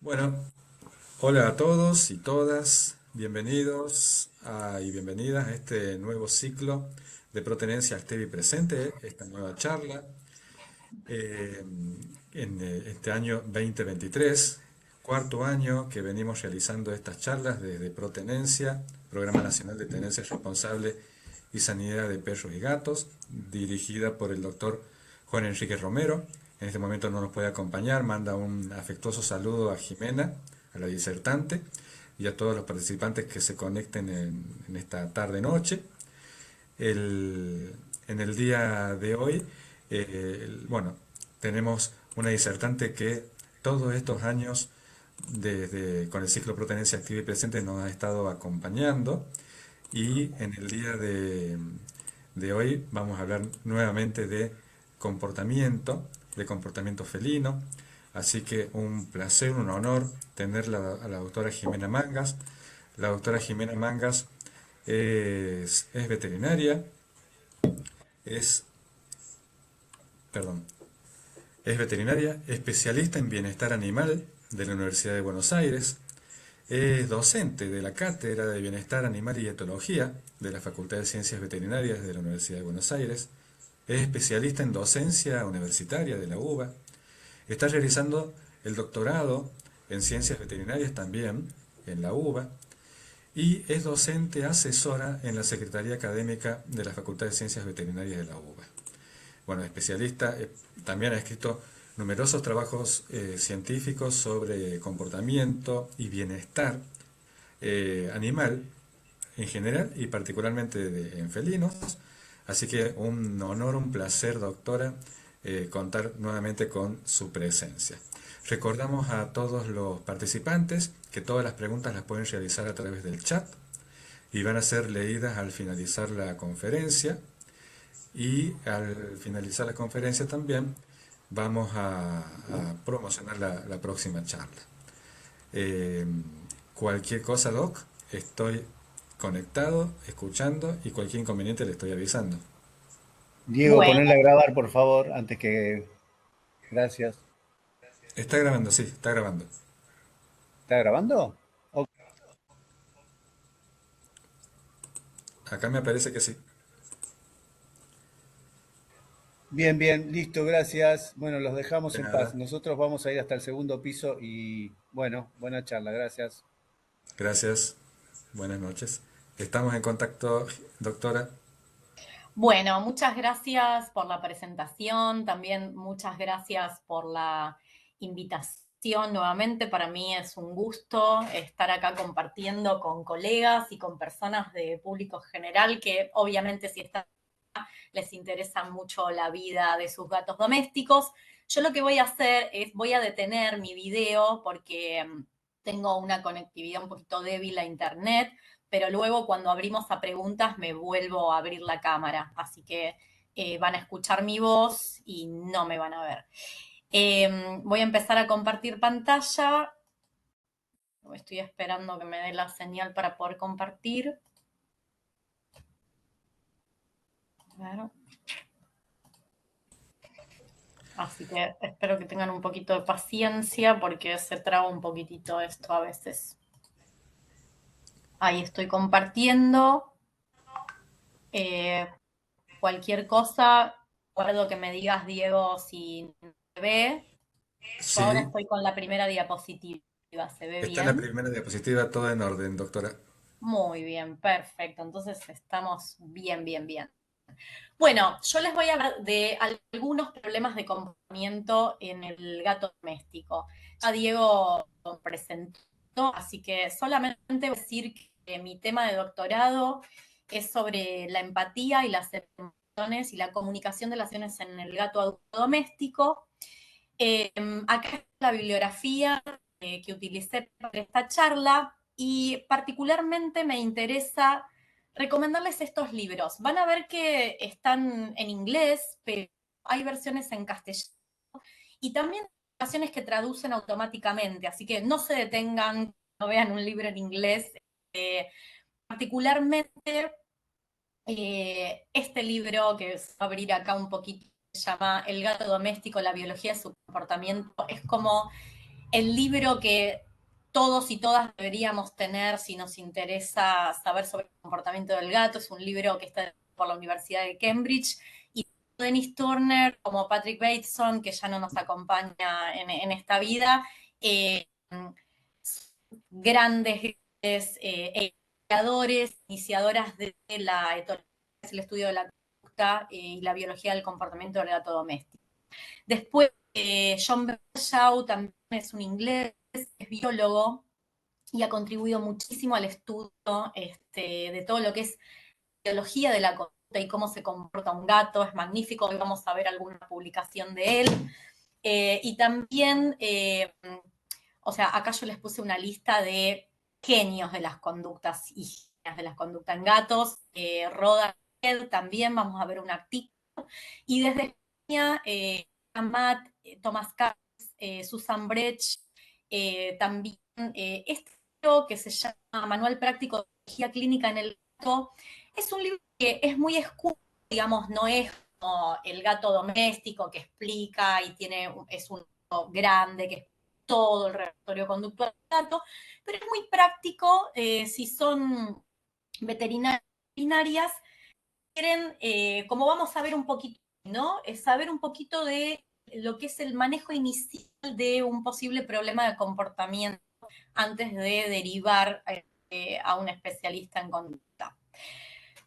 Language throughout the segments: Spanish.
Bueno, hola a todos y todas, y bienvenidas a este nuevo ciclo de Protenencia Activa y Presente, esta nueva charla eh, en este año 2023, cuarto año que venimos realizando estas charlas desde Protenencia, Programa Nacional de Tenencia Responsable y Sanidad de Perros y Gatos, dirigida por el doctor Juan Enrique Romero. En este momento no nos puede acompañar, manda un afectuoso saludo a Jimena, a la disertante, y a todos los participantes que se conecten en esta tarde-noche. En el día de hoy, bueno, tenemos una disertante que todos estos años, con el ciclo Protenencia Activa y Presente, nos ha estado acompañando. Y en el día de hoy vamos a hablar nuevamente de comportamiento felino. Así que un placer, un honor tener a la doctora Jimena Mangas. La doctora Jimena Mangas es veterinaria, es, perdón, es veterinaria, especialista en bienestar animal de la Universidad de Buenos Aires, es docente de la Cátedra de Bienestar Animal y Etología de la Facultad de Ciencias Veterinarias de la Universidad de Buenos Aires, es especialista en docencia universitaria de la UBA, está realizando el doctorado en Ciencias Veterinarias también en la UBA y es docente asesora en la Secretaría Académica de la Facultad de Ciencias Veterinarias de la UBA. Bueno, especialista, también ha escrito numerosos trabajos científicos sobre comportamiento y bienestar animal en general y particularmente en felinos. Así que un honor, un placer, doctora, contar nuevamente con su presencia. Recordamos a todos los participantes que todas las preguntas las pueden realizar a través del chat y van a ser leídas al finalizar la conferencia. Y al finalizar la conferencia también vamos a promocionar la próxima charla. Eh, Cualquier cosa, Doc, estoy conectado, escuchando y cualquier inconveniente le estoy avisando. Diego, Bueno, ponle a grabar, por favor, antes que... Gracias. Está grabando, sí, está grabando. ¿Está grabando? Ok. Acá me parece que sí. Bien, bien, listo, gracias. Bueno, los De dejamos en paz. nada. Nosotros vamos a ir hasta el segundo piso y, bueno, buena charla, gracias. Gracias. Buenas noches. Estamos en contacto, doctora. bueno, muchas gracias por la presentación, también muchas gracias por la invitación nuevamente. Para mí es un gusto estar acá compartiendo con colegas y con personas de público general que obviamente si están les interesa mucho la vida de sus gatos domésticos. Yo lo que voy a hacer es voy a detener mi video porque tengo una conectividad un poquito débil a internet, pero luego cuando abrimos a preguntas me vuelvo a abrir la cámara, así que van a escuchar mi voz y no me van a ver. Voy a empezar a compartir pantalla. Estoy esperando que me dé la señal para poder compartir. A ver. Así que espero que tengan un poquito de paciencia porque se traba un poquitito esto a veces. Ahí estoy compartiendo. Eh, Cualquier cosa, recuerdo que me digas, Diego, si me ve. Yo ahora Sí, estoy con la primera diapositiva. ¿Se ve está en la bien? primera diapositiva, todo en orden, doctora. Muy bien, perfecto. Entonces estamos bien, bien, bien. Bueno, yo les voy a hablar de algunos problemas de comportamiento en el gato doméstico. Ya Diego lo presentó, así que solamente voy a decir que mi tema de doctorado es sobre la empatía y las emociones y la comunicación de las emociones en el gato adulto doméstico. Acá está la bibliografía que utilicé para esta charla y particularmente me interesa recomendarles estos libros. Van a ver que están en inglés, pero hay versiones en castellano y también versiones que traducen automáticamente, así que no se detengan, no vean un libro en inglés. Particularmente este libro que es abrir acá un poquito se llama El gato doméstico, la biología de su comportamiento, es como el libro que todos y todas deberíamos tener si nos interesa saber sobre el comportamiento del gato. Es un libro que está por la Universidad de Cambridge, y Dennis Turner como Patrick Bateson, que ya no nos acompaña en esta vida, eh, grandes creadores, iniciadoras de la etología, es el estudio de la conducta y la biología del comportamiento del gato doméstico. Después, John Bradshaw también es un inglés, es biólogo y ha contribuido muchísimo al estudio de todo lo que es biología de la conducta y cómo se comporta un gato. Es magnífico, hoy vamos a ver alguna publicación de él. Y también, o sea, acá yo les puse una lista de genios de las conductas y genias de las conductas en gatos. Roda también, vamos a ver un artículo. Y desde España, Matt, Thomas Katz, Susan Brecht, también este libro que se llama Manual Práctico de Biología Clínica en el Gato. Es un libro que es muy escudo, digamos, no es como el gato doméstico que explica y es un gato grande, que es todo el repertorio conductual del gato, pero es muy práctico si son veterinarias, quieren, como vamos a ver un poquito, ¿no? Es saber un poquito de lo que es el manejo inicial de un posible problema de comportamiento antes de derivar a un especialista en conducta.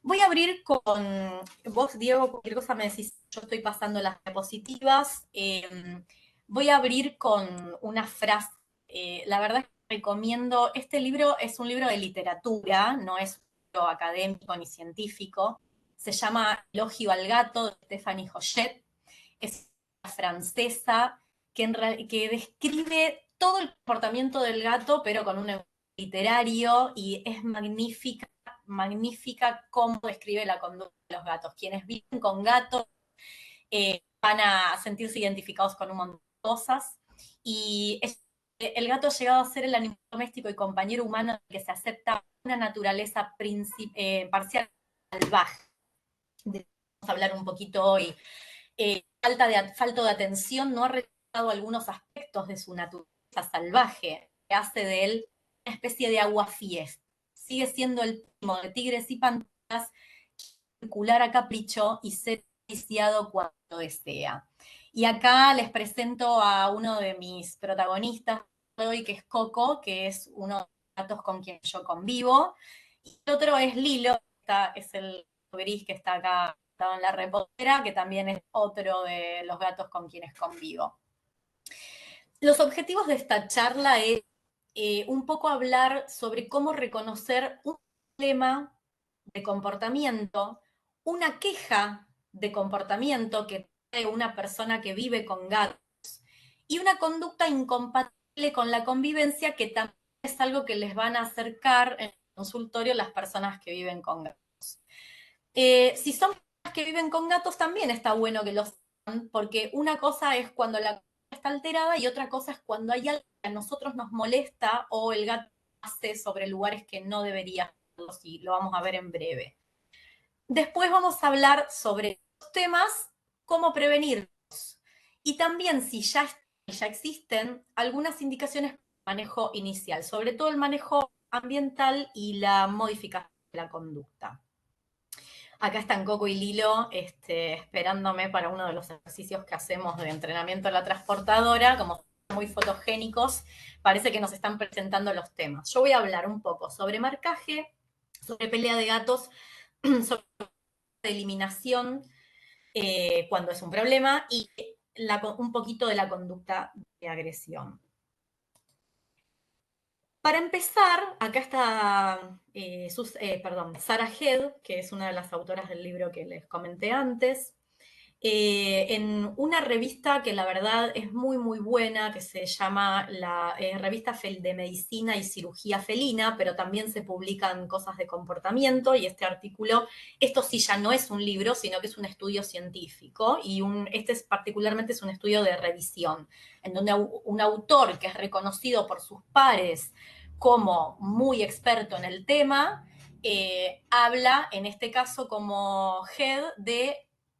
Voy a abrir con vos, Diego, cualquier cosa me decís, yo estoy pasando las diapositivas. Voy a abrir con una frase. La verdad es que recomiendo, este libro es un libro de literatura, no es un libro académico ni científico. Se llama Elogio al gato, de Stephanie Hochet. Es una francesa que describe todo el comportamiento del gato, pero con un literario, y es magnífica, magnífica cómo describe la conducta de los gatos. Quienes viven con gatos van a sentirse identificados con un montón de cosas, y el gato ha llegado a ser el animal doméstico y compañero humano que se acepta una naturaleza parcial salvaje. Vamos a hablar un poquito hoy. Falta de atención no ha retratado algunos aspectos de su naturaleza salvaje, que hace de él una especie de aguafiesta. Sigue siendo el primo de tigres y panteras, circular a capricho y ser acariciado cuando desea. Y acá les presento a uno de mis protagonistas hoy, que es Coco, que es uno de los gatos con quien yo convivo. Y el otro es Lilo, es el gris que está acá en la reposera, que también es otro de los gatos con quienes convivo. Los objetivos de esta charla es un poco hablar sobre cómo reconocer un problema de comportamiento, una queja de comportamiento que trae una persona que vive con gatos, y una conducta incompatible con la convivencia, que también es algo que les van a acercar en el consultorio las personas que viven con gatos. Si son personas que viven con gatos, también está bueno que lo sepan, porque una cosa es cuando la conducta está alterada y otra cosa es cuando hay algo que a nosotros nos molesta o el gato hace sobre lugares que no debería hacerlo, y lo vamos a ver en breve. Después vamos a hablar sobre los temas, cómo prevenirlos, y también si ya existen algunas indicaciones para el manejo inicial, sobre todo el manejo ambiental y la modificación de la conducta. Acá están Coco y Lilo esperándome para uno de los ejercicios que hacemos de entrenamiento a la transportadora. Como son muy fotogénicos, parece que nos están presentando los temas. Yo voy a hablar un poco sobre marcaje, sobre pelea de gatos, sobre eliminación cuando es un problema, y un poquito de la conducta de agresión. Para empezar, acá está Sarah Head, que es una de las autoras del libro que les comenté antes, en una revista que la verdad es muy, muy buena, que se llama la Revista de Medicina y Cirugía Felina, pero también se publican cosas de comportamiento, y este artículo, esto sí ya no es un libro, sino que es un estudio científico, y particularmente es un estudio de revisión, en donde un autor que es reconocido por sus pares como muy experto en el tema, habla, en este caso como Head, de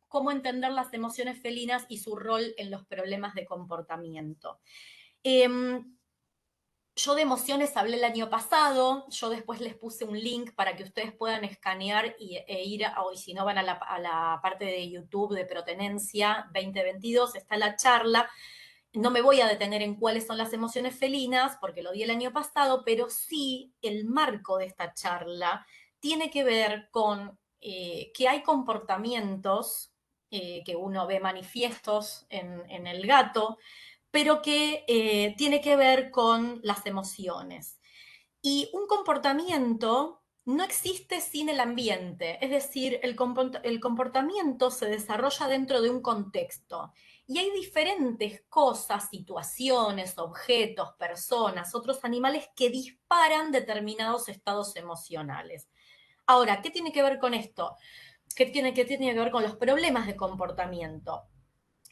cómo entender las emociones felinas y su rol en los problemas de comportamiento. Yo de emociones hablé el año pasado, yo después les puse un link para que ustedes puedan escanear e ir, o si no van a la parte de YouTube de Protenencia 2022, está la charla. No me voy a detener en cuáles son las emociones felinas, porque lo di el año pasado, pero sí el marco de esta charla tiene que ver con que hay comportamientos que uno ve manifiestos en el gato, pero que tiene que ver con las emociones. Y un comportamiento no existe sin el ambiente, es decir, el comportamiento se desarrolla dentro de un contexto y hay diferentes cosas, situaciones, objetos, personas, otros animales que disparan determinados estados emocionales. Ahora, ¿qué tiene que ver con esto? ¿Qué tiene que ver con los problemas de comportamiento?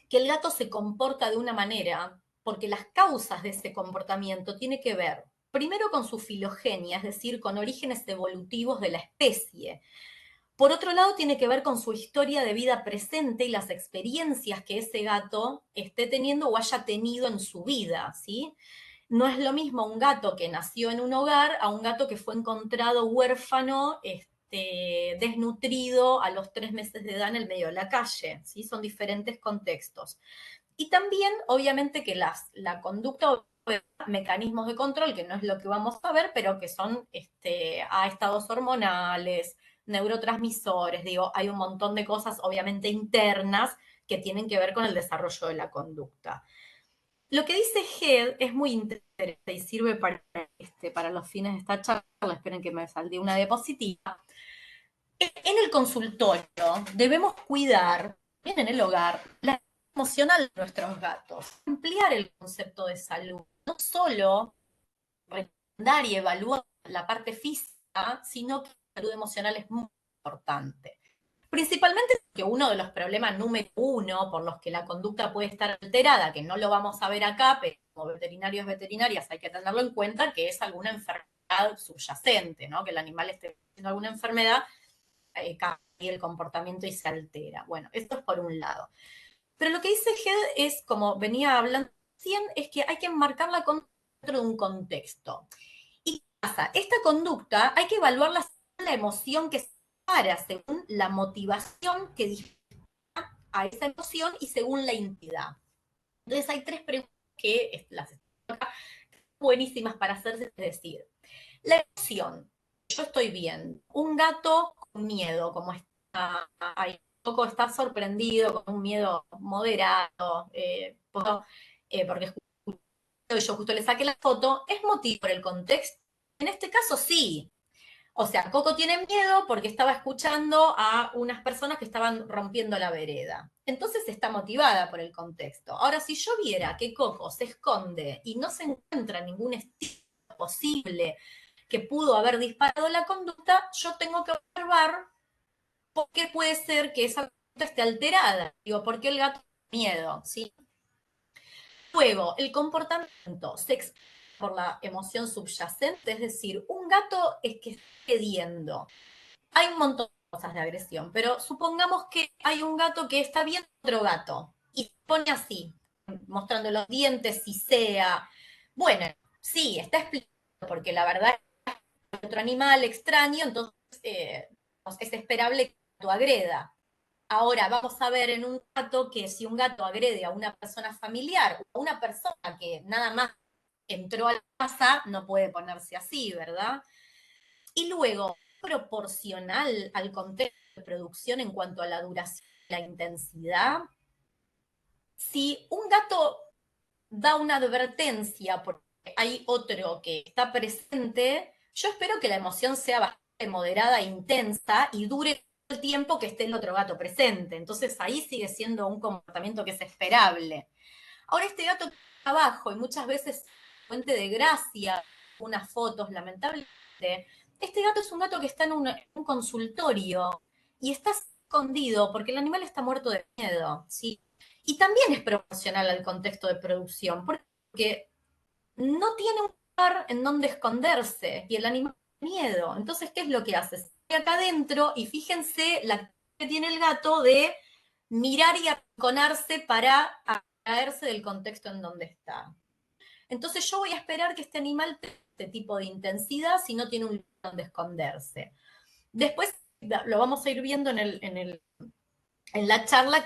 Que el gato se comporta de una manera porque las causas de ese comportamiento tienen que ver primero con su filogenia, es decir, con orígenes evolutivos de la especie. Por otro lado, tiene que ver con su historia de vida presente y las experiencias que ese gato esté teniendo o haya tenido en su vida, ¿sí? No es lo mismo un gato que nació en un hogar a un gato que fue encontrado huérfano, desnutrido a los 3 meses de edad en el medio de la calle, ¿sí? Son diferentes contextos. Y también, obviamente, que la conducta, mecanismos de control, que no es lo que vamos a ver, pero que son a estados hormonales, neurotransmisores, digo, hay un montón de cosas, obviamente, internas que tienen que ver con el desarrollo de la conducta. Lo que dice Head es muy interesante y sirve para los fines de esta charla. Esperen que me saldría una diapositiva. En el consultorio debemos cuidar, bien en el hogar, la emocional de nuestros gatos, ampliar el concepto de salud, no solo recomendar y evaluar la parte física, sino que la salud emocional es muy importante. Principalmente porque uno de los problemas número uno por los que la conducta puede estar alterada, que no lo vamos a ver acá, pero como veterinarios, veterinarias hay que tenerlo en cuenta, que es alguna enfermedad subyacente, ¿no? Que el animal esté teniendo alguna enfermedad, cambia el comportamiento y se altera. Bueno, esto es por un lado. Pero lo que dice Head es, como venía hablando recién, es que hay que enmarcarla dentro de un contexto. ¿Y qué pasa? Esta conducta hay que evaluarla según la emoción que se para, según la motivación que dispara a esa emoción y según la entidad. Entonces hay 3 preguntas que las buenísimas para hacerse, es decir, la emoción, yo estoy bien, un gato con miedo, como está ahí, un poco está sorprendido, con un miedo moderado, porque yo justo le saqué la foto, ¿es motivo por el contexto? En este caso sí. O sea, Coco tiene miedo porque estaba escuchando a unas personas que estaban rompiendo la vereda. Entonces está motivada por el contexto. Ahora, si yo viera que Coco se esconde y no se encuentra ningún estilo posible que pudo haber disparado la conducta, yo tengo que observar por qué puede ser que esa conducta esté alterada. Digo, ¿por qué el gato tiene miedo? ¿Sí? Luego, el comportamiento se expresa por la emoción subyacente, es decir, un gato es que está cediendo. Hay un montón de cosas de agresión, pero supongamos que hay un gato que está viendo a otro gato y se pone así, mostrando los dientes, si sea. Bueno, sí, está explicado, porque la verdad es otro animal extraño, entonces es esperable que el gato agreda. Ahora vamos a ver en un gato que si un gato agrede a una persona familiar o a una persona que nada más entró a la casa, no puede ponerse así, ¿verdad? Y luego, proporcional al contexto de producción en cuanto a la duración y la intensidad, si un gato da una advertencia porque hay otro que está presente, yo espero que la emoción sea bastante moderada e intensa y dure el tiempo que esté el otro gato presente. Entonces ahí sigue siendo un comportamiento que es esperable. Ahora este gato que está abajo y muchas veces fuente de gracia, unas fotos, lamentablemente, este gato es un gato que está en un consultorio y está escondido porque el animal está muerto de miedo, ¿sí? Y también es proporcional al contexto de producción, porque no tiene un lugar en donde esconderse y el animal tiene miedo. Entonces, ¿qué es lo que hace? Se mete acá adentro y fíjense la actitud que tiene el gato de mirar y arrinconarse para atraerse del contexto en donde está. Entonces yo voy a esperar que este animal tenga este tipo de intensidad si no tiene un lugar donde esconderse. Después lo vamos a ir viendo en la charla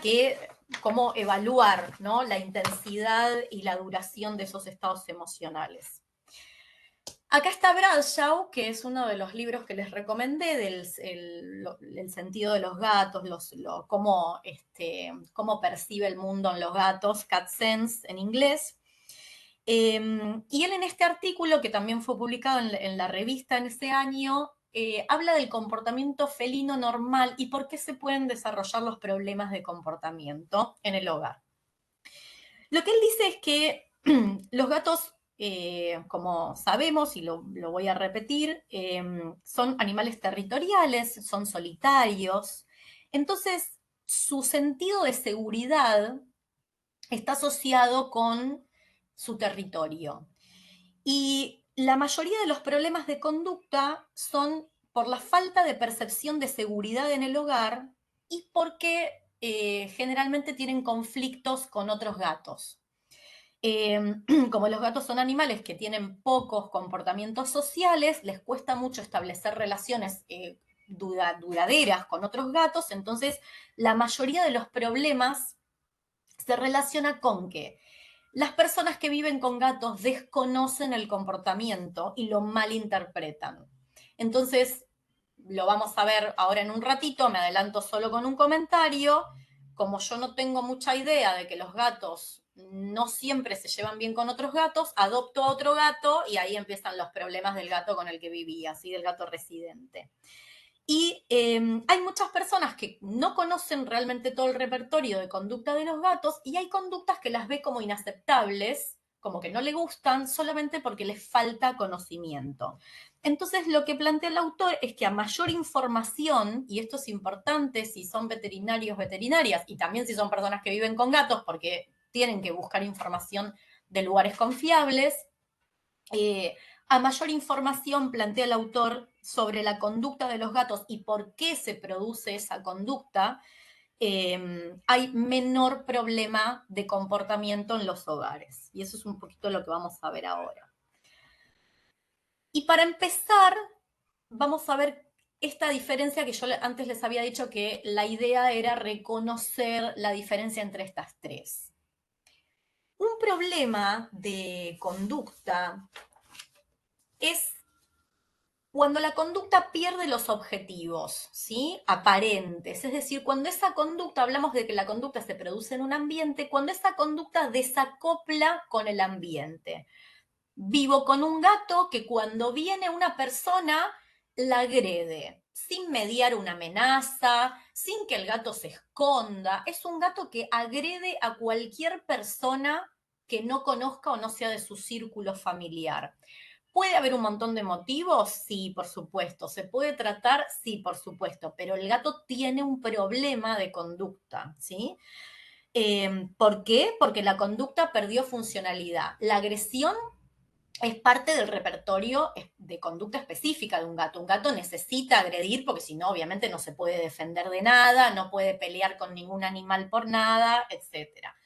cómo evaluar, ¿no?, la intensidad y la duración de esos estados emocionales. Acá está Bradshaw, que es uno de los libros que les recomendé del el sentido de los gatos, cómo percibe el mundo en los gatos, Cat Sense en inglés. Y él en este artículo, que también fue publicado en la revista en ese año, habla del comportamiento felino normal y por qué se pueden desarrollar los problemas de comportamiento en el hogar. Lo que él dice es que los gatos, como sabemos, y lo voy a repetir, son animales territoriales, son solitarios. Entonces, su sentido de seguridad está asociado con su territorio. Y la mayoría de los problemas de conducta son por la falta de percepción de seguridad en el hogar y porque generalmente tienen conflictos con otros gatos. Como los gatos son animales que tienen pocos comportamientos sociales, les cuesta mucho establecer relaciones duraderas con otros gatos, entonces la mayoría de los problemas se relaciona con que las personas que viven con gatos desconocen el comportamiento y lo malinterpretan. Entonces, lo vamos a ver ahora en un ratito, me adelanto solo con un comentario. Como yo no tengo mucha idea de que los gatos no siempre se llevan bien con otros gatos, adopto a otro gato y ahí empiezan los problemas del gato con el que vivía, ¿sí?, del gato residente. Y hay muchas personas que no conocen realmente todo el repertorio de conducta de los gatos y hay conductas que las ve como inaceptables, como que no le gustan, solamente porque les falta conocimiento. Entonces, lo que plantea el autor es que a mayor información, y esto es importante si son veterinarios, veterinarias, y también si son personas que viven con gatos, porque tienen que buscar información de lugares confiables, a mayor información, plantea el autor, sobre la conducta de los gatos y por qué se produce esa conducta, hay menor problema de comportamiento en los hogares. Y eso es un poquito lo que vamos a ver ahora. Y para empezar, vamos a ver esta diferencia que yo antes les había dicho que la idea era reconocer la diferencia entre estas tres. Un problema de conducta es cuando la conducta pierde los objetivos, ¿sí?, aparentes, es decir, cuando esa conducta, hablamos de que la conducta se produce en un ambiente, cuando esa conducta desacopla con el ambiente. Vivo con un gato que cuando viene una persona la agrede, sin mediar una amenaza, sin que el gato se esconda. Es un gato que agrede a cualquier persona que no conozca o no sea de su círculo familiar. ¿Puede haber un montón de motivos? Sí, por supuesto. ¿Se puede tratar? Sí, por supuesto. Pero el gato tiene un problema de conducta, ¿sí? ¿Por qué? Porque la conducta perdió funcionalidad. La agresión es parte del repertorio de conducta específica de un gato. Un gato necesita agredir porque si no, obviamente no se puede defender de nada, no puede pelear con ningún animal por nada, etcétera.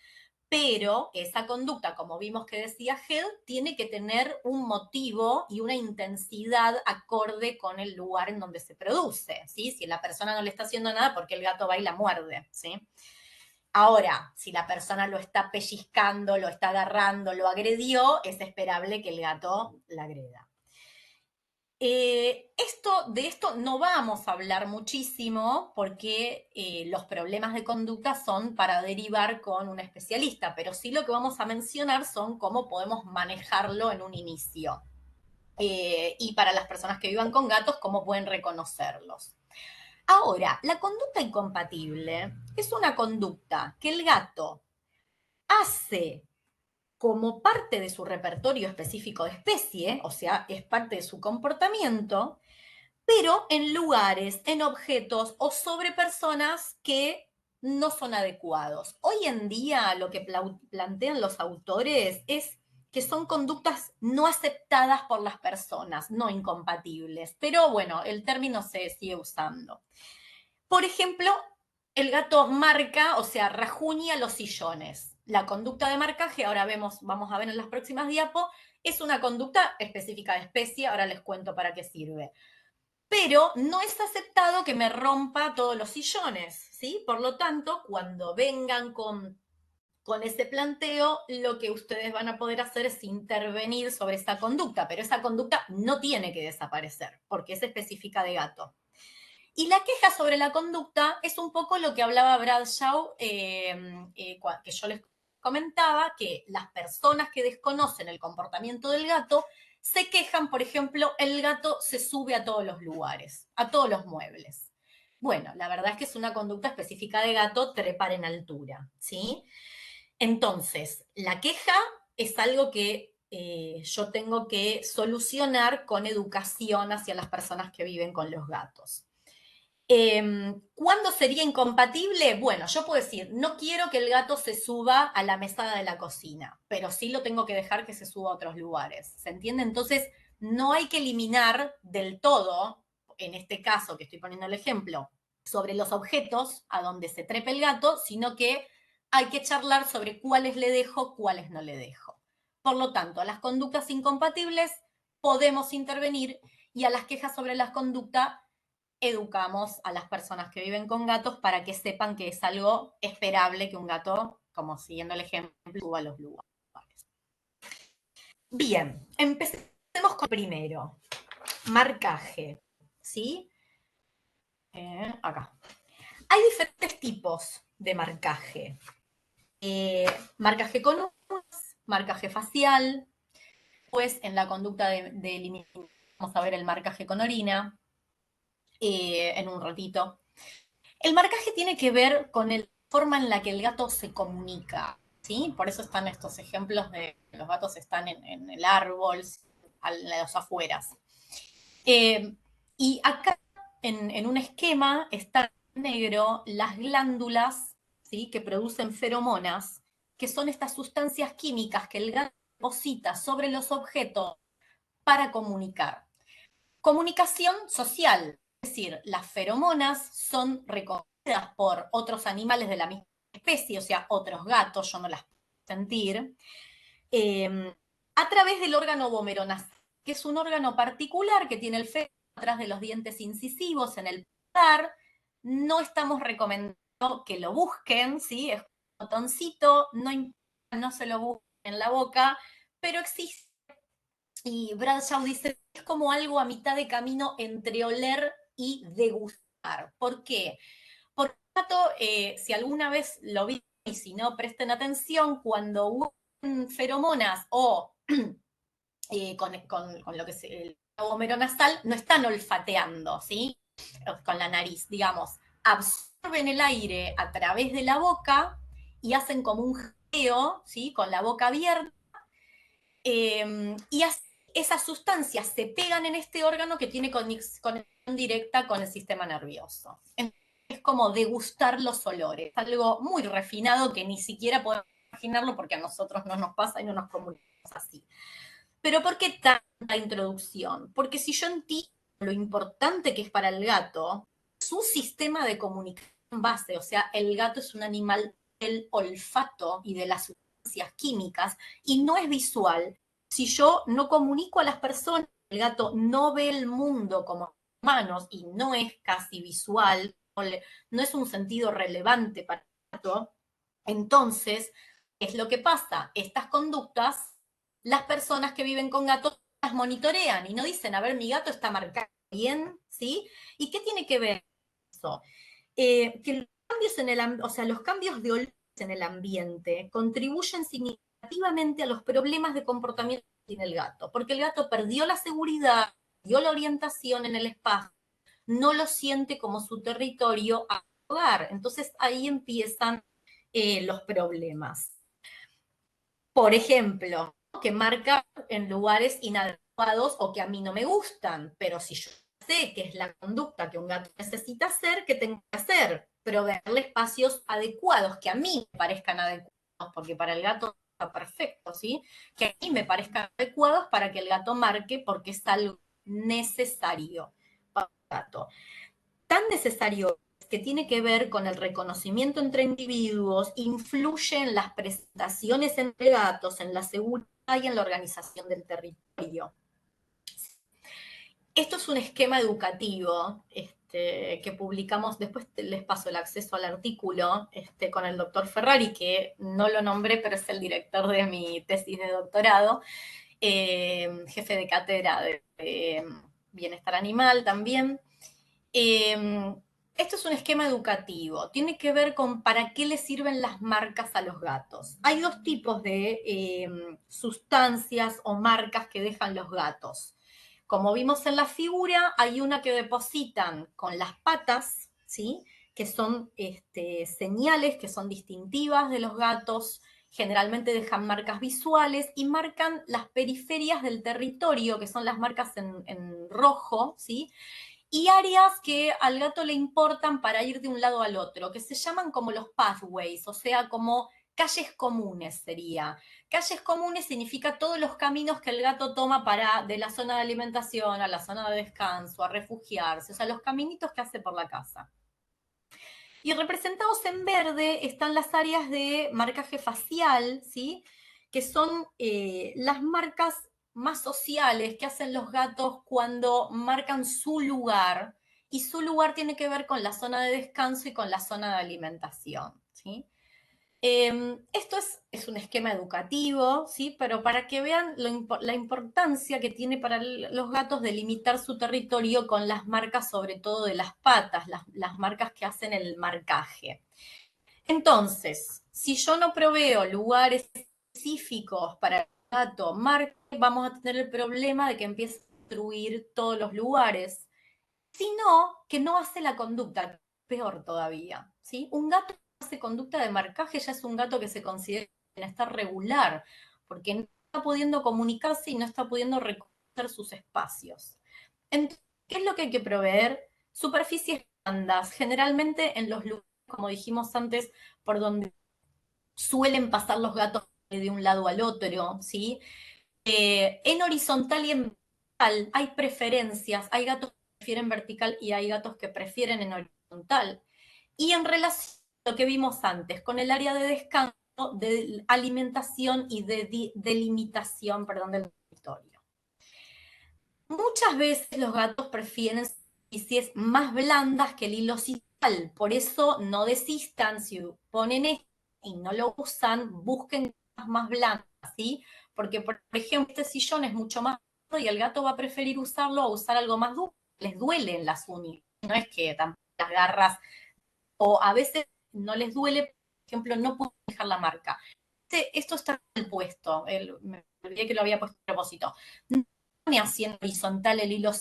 Pero esa conducta, como vimos que decía Head, tiene que tener un motivo y una intensidad acorde con el lugar en donde se produce, ¿sí? Si la persona no le está haciendo nada, porque el gato va y la muerde, ¿sí? Ahora, si la persona lo está pellizcando, lo está agarrando, lo agredió, es esperable que el gato la agreda. De esto no vamos a hablar muchísimo porque los problemas de conducta son para derivar con un especialista, pero sí lo que vamos a mencionar son cómo podemos manejarlo en un inicio. Y para las personas que vivan con gatos, cómo pueden reconocerlos. Ahora, la conducta incompatible es una conducta que el gato hace como parte de su repertorio específico de especie, o sea, es parte de su comportamiento, pero en lugares, en objetos o sobre personas que no son adecuados. Hoy en día lo que plantean los autores es que son conductas no aceptadas por las personas, no incompatibles, pero bueno, el término se sigue usando. Por ejemplo, el gato marca, o sea, rajuña los sillones. la conducta de marcaje, ahora vamos a ver en las próximas diapos, es una conducta específica de especie, ahora les cuento para qué sirve. Pero no es aceptado que me rompa todos los sillones, ¿sí? Por lo tanto, cuando vengan con ese planteo, lo que ustedes van a poder hacer es intervenir sobre esa conducta, pero esa conducta no tiene que desaparecer, porque es específica de gato. Y la queja sobre la conducta es un poco lo que hablaba Bradshaw, que yo les comentaba, que las personas que desconocen el comportamiento del gato se quejan, por ejemplo, el gato se sube a todos los lugares, a todos los muebles. Bueno, la verdad es que es una conducta específica de gato trepar en altura, ¿sí? Entonces, la queja es algo que yo tengo que solucionar con educación hacia las personas que viven con los gatos. ¿Cuándo sería incompatible? Bueno, yo puedo decir, no quiero que el gato se suba a la mesada de la cocina, pero sí lo tengo que dejar que se suba a otros lugares. ¿Se entiende? Entonces, no hay que eliminar del todo, en este caso que estoy poniendo el ejemplo, sobre los objetos a donde se trepe el gato, sino que hay que charlar sobre cuáles le dejo, cuáles no le dejo. Por lo tanto, a las conductas incompatibles podemos intervenir y a las quejas sobre las conductas educamos a las personas que viven con gatos para que sepan que es algo esperable que un gato, como siguiendo el ejemplo, suba a los lugares. Bien, empecemos con primero. Marcaje, ¿sí? Acá. Hay diferentes tipos de marcaje. Marcaje con uñas, marcaje facial, pues en la conducta de eliminación vamos a ver el marcaje con orina en un ratito. El marcaje tiene que ver con la forma en la que el gato se comunica, ¿sí? Por eso están estos ejemplos de que los gatos están en el árbol, en las afueras. Y acá, en un esquema, está en negro las glándulas, ¿sí? Que producen feromonas, que son estas sustancias químicas que el gato deposita sobre los objetos para comunicar. Comunicación social, es decir, las feromonas son reconocidas por otros animales de la misma especie, o sea, otros gatos, yo no las puedo sentir, a través del órgano vomeronasal, que es un órgano particular que tiene el fémur atrás de los dientes incisivos en el paladar. No estamos recomendando que lo busquen, ¿sí? Es un botoncito, no se lo busquen en la boca, pero existe. Y Bradshaw dice, es como algo a mitad de camino entre oler y degustar. ¿Por qué? Porque si alguna vez lo vi y si no, presten atención, cuando hubo feromonas o con lo que es el agomero nasal, no están olfateando, ¿sí? Con la nariz, digamos, absorben el aire a través de la boca y hacen como un jadeo, ¿sí? Con la boca abierta, y esas sustancias se pegan en este órgano que tiene conexión directa con el sistema nervioso. Entonces, es como degustar los olores, algo muy refinado que ni siquiera podemos imaginarlo porque a nosotros no nos pasa y no nos comunicamos así. Pero ¿por qué tanta introducción? Porque si yo entiendo lo importante que es para el gato, su sistema de comunicación base, o sea, el gato es un animal del olfato y de las sustancias químicas y no es visual. Si yo no comunico a las personas, el gato no ve el mundo como humanos y no es casi visual, no es un sentido relevante para el gato, entonces, ¿qué es lo que pasa? Estas conductas, las personas que viven con gatos las monitorean y no dicen, a ver, mi gato está marcado bien, ¿sí? ¿Y qué tiene que ver eso? Que los cambios los cambios de olores en el ambiente contribuyen significativamente a los problemas de comportamiento que tiene el gato, porque el gato perdió la seguridad, perdió la orientación en el espacio, no lo siente como su territorio a hogar. Entonces ahí empiezan los problemas. Por ejemplo, que marca en lugares inadecuados o que a mí no me gustan, pero si yo sé que es la conducta que un gato necesita hacer, ¿qué tengo que hacer? Proveerle espacios adecuados, que a mí me parezcan adecuados, porque para el gato está perfecto, ¿sí? Que a mí me parezcan adecuados para que el gato marque, porque es algo necesario para el gato. Tan necesario es que tiene que ver con el reconocimiento entre individuos, influye en las presentaciones entre gatos, en la seguridad y en la organización del territorio. Esto es un esquema educativo que publicamos, después les paso el acceso al artículo con el doctor Ferrari, que no lo nombré, pero es el director de mi tesis de doctorado, jefe de cátedra de bienestar animal también. Esto es un esquema educativo, tiene que ver con para qué le sirven las marcas a los gatos. Hay dos tipos de sustancias o marcas que dejan los gatos. Como vimos en la figura, hay una que depositan con las patas, ¿sí? Que son señales que son distintivas de los gatos, generalmente dejan marcas visuales y marcan las periferias del territorio, que son las marcas en rojo, ¿sí? Y áreas que al gato le importan para ir de un lado al otro, que se llaman como los pathways, o sea, como calles comunes sería. Calles comunes significa todos los caminos que el gato toma para de la zona de alimentación a la zona de descanso, a refugiarse, o sea, los caminitos que hace por la casa. Y representados en verde están las áreas de marcaje facial, ¿sí? Que son las marcas más sociales que hacen los gatos cuando marcan su lugar, y su lugar tiene que ver con la zona de descanso y con la zona de alimentación, ¿sí? Esto es un esquema educativo, ¿sí? Pero para que vean la importancia que tiene para los gatos delimitar su territorio con las marcas, sobre todo de las patas, las marcas que hacen el marcaje. Entonces, si yo no proveo lugares específicos para el gato marque, vamos a tener el problema de que empiece a destruir todos los lugares, sino que no hace la conducta, peor todavía, ¿sí? Un gato que hace conducta de marcaje ya es un gato que se considera bienestar regular, porque no está pudiendo comunicarse y no está pudiendo reconocer sus espacios. Entonces, ¿qué es lo que hay que proveer? Superficies blandas, generalmente en los lugares, como dijimos antes, por donde suelen pasar los gatos de un lado al otro, ¿sí? En horizontal y en vertical hay preferencias, hay gatos que prefieren vertical y hay gatos que prefieren en horizontal. Y en relación a lo que vimos antes, con el área de descanso, de alimentación y de delimitación, perdón, del territorio. Muchas veces los gatos prefieren superficies más blandas que el hilo cisal, por eso no desistan, si ponen esto y no lo usan, busquen cosas más blandas, ¿sí? Porque, por ejemplo, este sillón es mucho más duro y el gato va a preferir usarlo a usar algo más duro, les duelen las uñas, no es que tampoco las garras, o a veces no les duele, por ejemplo, no pueden dejar la marca. Esto está mal puesto, me olvidé que lo había puesto a propósito. No pone así en horizontal el hilo,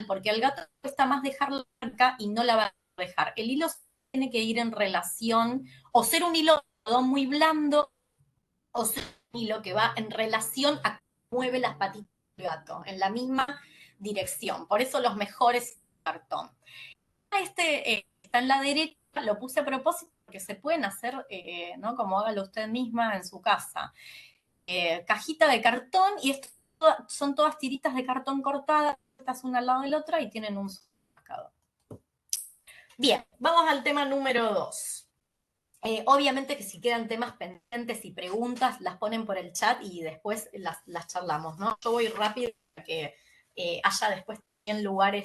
porque al gato cuesta más dejar la marca y no la va a dejar. El hilo tiene que ir en relación, o ser un hilo muy blando, o ser un hilo que va en relación a que mueve las patitas del gato, en la misma dirección. Por eso los mejores cartón. Está en la derecha, lo puse a propósito porque se pueden hacer, ¿no? Como hágalo usted misma en su casa. Cajita de cartón y esto son todas tiritas de cartón cortadas, estas una al lado de la otra y tienen un marcador. Bien, vamos al tema número 2. Obviamente que si quedan temas pendientes y preguntas, las ponen por el chat y después las charlamos, ¿no? Yo voy rápido para que haya después también lugar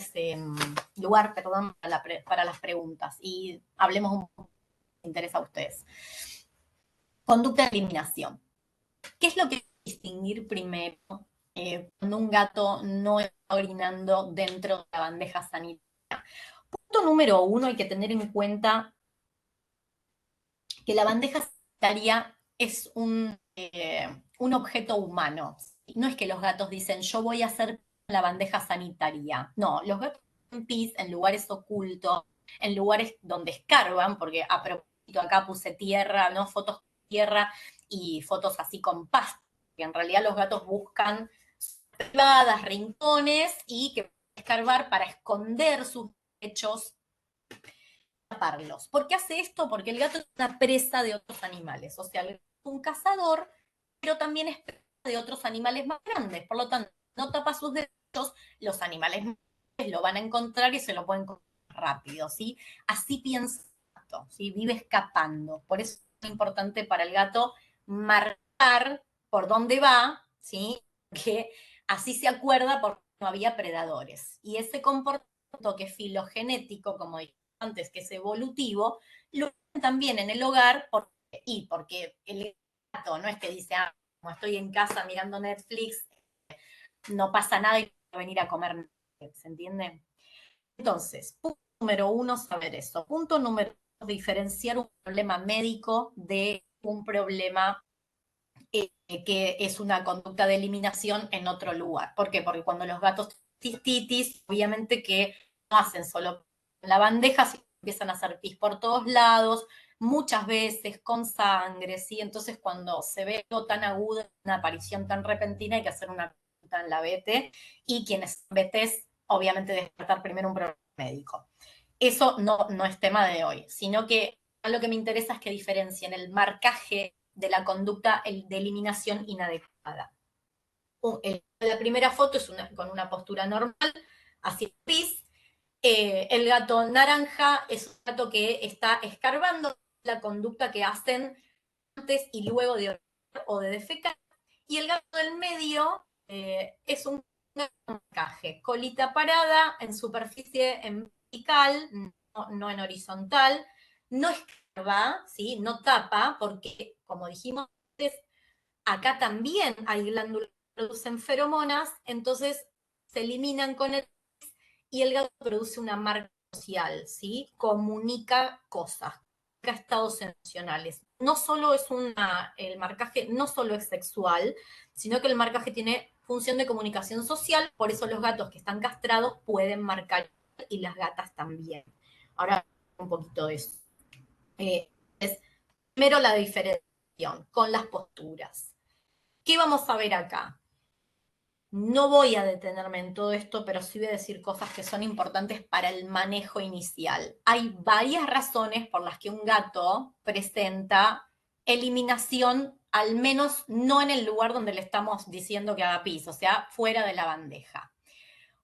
para las preguntas y hablemos un poco de lo que les interesa a ustedes. Conducta de eliminación. ¿Qué es lo que hay que distinguir primero cuando un gato no está orinando dentro de la bandeja sanitaria? Punto número 1, hay que tener en cuenta que la bandeja sanitaria es un objeto humano. No es que los gatos dicen, yo voy a hacer la bandeja sanitaria. No, los gatos hacen pis en lugares ocultos, en lugares donde escarban, porque a propósito acá puse tierra, ¿no? Fotos con tierra y fotos así con pasto, que en realidad los gatos buscan privadas, rincones y que escarbar para esconder sus hechos, taparlos. ¿Por qué hace esto? Porque el gato es una presa de otros animales, o sea, es un cazador, pero también es presa de otros animales más grandes, por lo tanto, no tapa sus derechos, los animales más grandes lo van a encontrar y se lo pueden comer rápido, ¿sí? Así piensa el gato, ¿sí? Vive escapando. Por eso es importante para el gato marcar por dónde va, ¿sí? Que así se acuerda porque no había predadores. Y ese comportamiento que es filogenético, como dije antes, que es evolutivo, lo también en el hogar porque el gato no es que dice, ah, como estoy en casa mirando Netflix, no pasa nada y puedo venir a comer, ¿se entiende? Entonces, punto número uno, saber eso. Punto número dos, diferenciar un problema médico de un problema que es una conducta de eliminación en otro lugar. ¿Por qué? Porque cuando los gatos tienen cistitis, obviamente que no hacen solo en la bandeja, sino empiezan a hacer pis por todos lados, muchas veces con sangre, ¿sí? Entonces cuando se ve algo tan agudo, una aparición tan repentina, hay que hacer una consulta en la BT y quienes BTs, obviamente descartar primero un problema médico. Eso no es tema de hoy, sino que lo que me interesa es que diferencien el marcaje de la conducta de eliminación inadecuada. La primera foto es con una postura normal, así pis. El gato naranja es un gato que está escarbando la conducta que hacen antes y luego de orinar o de defecar. Y el gato del medio es un marcaje, colita parada en superficie en vertical, no en horizontal, no escarba, ¿sí? No tapa, porque como dijimos antes, acá también hay glándulas que producen feromonas, entonces se eliminan con el y el gato produce una marca social, ¿sí? Comunica cosas, comunica estados emocionales. No solo es el marcaje no solo es sexual, sino que el marcaje tiene función de comunicación social, por eso los gatos que están castrados pueden marcar y las gatas también. Ahora un poquito de eso. Es primero la diferenciación con las posturas. ¿Qué vamos a ver acá? No voy a detenerme en todo esto, pero sí voy a decir cosas que son importantes para el manejo inicial. Hay varias razones por las que un gato presenta eliminación, al menos no en el lugar donde le estamos diciendo que haga pis, o sea, fuera de la bandeja.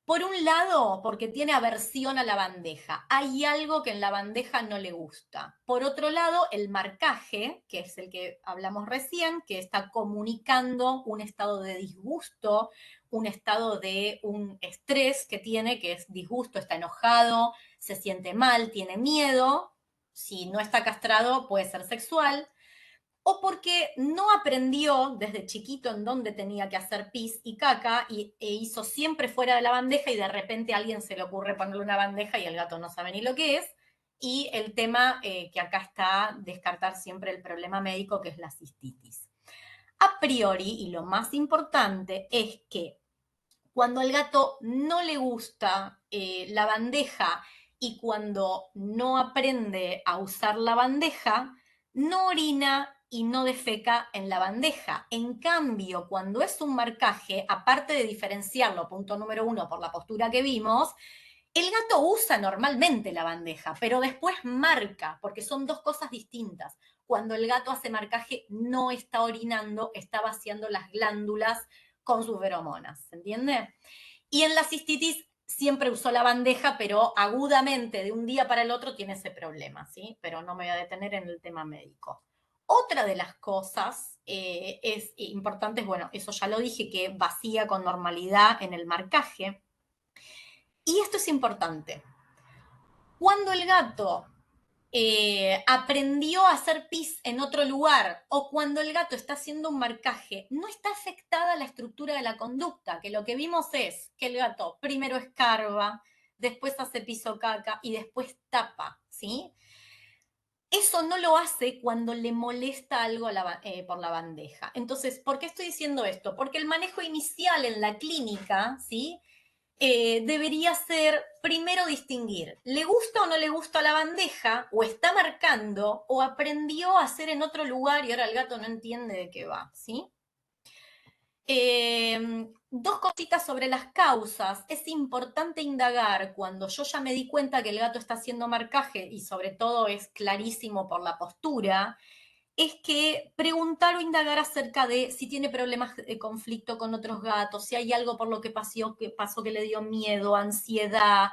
Por un lado, porque tiene aversión a la bandeja. Hay algo que en la bandeja no le gusta. Por otro lado, el marcaje, que es el que hablamos recién, que está comunicando un estado de disgusto, un estado de un estrés que tiene, que es disgusto, está enojado, se siente mal, tiene miedo. Si no está castrado, puede ser sexual o porque no aprendió desde chiquito en dónde tenía que hacer pis y caca e hizo siempre fuera de la bandeja y de repente a alguien se le ocurre ponerle una bandeja y el gato no sabe ni lo que es. Y el tema que acá está, descartar siempre el problema médico que es la cistitis. A priori, y lo más importante, es que cuando al gato no le gusta la bandeja y cuando no aprende a usar la bandeja, no orina y no defeca en la bandeja. En cambio, cuando es un marcaje, aparte de diferenciarlo, punto número uno, por la postura que vimos, el gato usa normalmente la bandeja, pero después marca, porque son dos cosas distintas. Cuando el gato hace marcaje, no está orinando, está vaciando las glándulas con sus feromonas, ¿se entiende? Y en la cistitis siempre usó la bandeja, pero agudamente de un día para el otro tiene ese problema, ¿sí? Pero no me voy a detener en el tema médico. Otra de las cosas es importante, bueno, eso ya lo dije, que vacía con normalidad en el marcaje. Y esto es importante. Cuando el gato aprendió a hacer pis en otro lugar o cuando el gato está haciendo un marcaje, no está afectada la estructura de la conducta, que lo que vimos es que el gato primero escarba, después hace pis o caca y después tapa, ¿sí? Eso no lo hace cuando le molesta algo por la bandeja. Entonces, ¿por qué estoy diciendo esto? Porque el manejo inicial en la clínica, ¿sí? Debería ser primero distinguir, ¿le gusta o no le gusta la bandeja? ¿O está marcando? ¿O aprendió a hacer en otro lugar y ahora el gato no entiende de qué va? ¿Sí? Dos cositas sobre las causas. Es importante indagar cuando yo ya me di cuenta que el gato está haciendo marcaje y sobre todo es clarísimo por la postura, es que preguntar o indagar acerca de si tiene problemas de conflicto con otros gatos, si hay algo por lo que pasó que le dio miedo, ansiedad,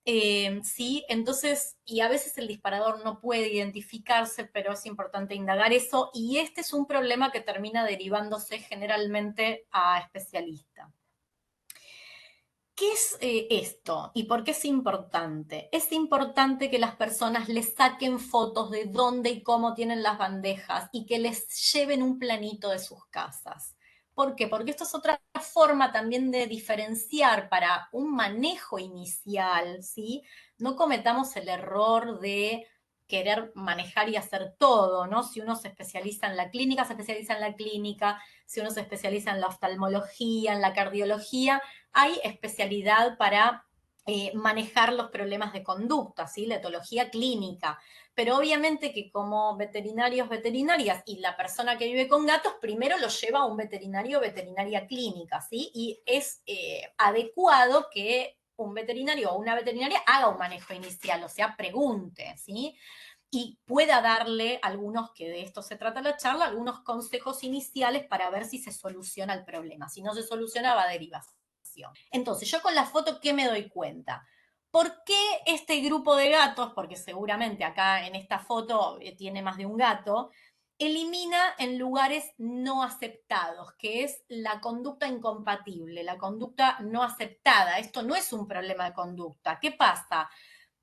Sí, entonces, y a veces el disparador no puede identificarse, pero es importante indagar eso, y este es un problema que termina derivándose generalmente a especialista. ¿Qué es esto y por qué es importante? Es importante que las personas les saquen fotos de dónde y cómo tienen las bandejas y que les lleven un planito de sus casas. ¿Por qué? Porque esto es otra forma también de diferenciar para un manejo inicial, ¿sí? No cometamos el error de querer manejar y hacer todo, ¿no? Si uno se especializa en la clínica, se especializa en la clínica, si uno se especializa en la oftalmología, en la cardiología, hay especialidad para manejar los problemas de conducta, ¿sí? La etología clínica. Pero obviamente que como veterinarios, veterinarias y la persona que vive con gatos, primero lo lleva a un veterinario, veterinaria clínica, ¿sí? Y es adecuado que un veterinario o una veterinaria haga un manejo inicial, o sea, pregunte, ¿sí? Y pueda darle algunos, que de esto se trata la charla, algunos consejos iniciales para ver si se soluciona el problema. Si no se soluciona, va a derivación. Entonces, yo con la foto, ¿qué me doy cuenta? ¿Por qué este grupo de gatos, porque seguramente acá en esta foto tiene más de un gato, elimina en lugares no aceptados, que es la conducta incompatible, la conducta no aceptada? Esto no es un problema de conducta. ¿Qué pasa?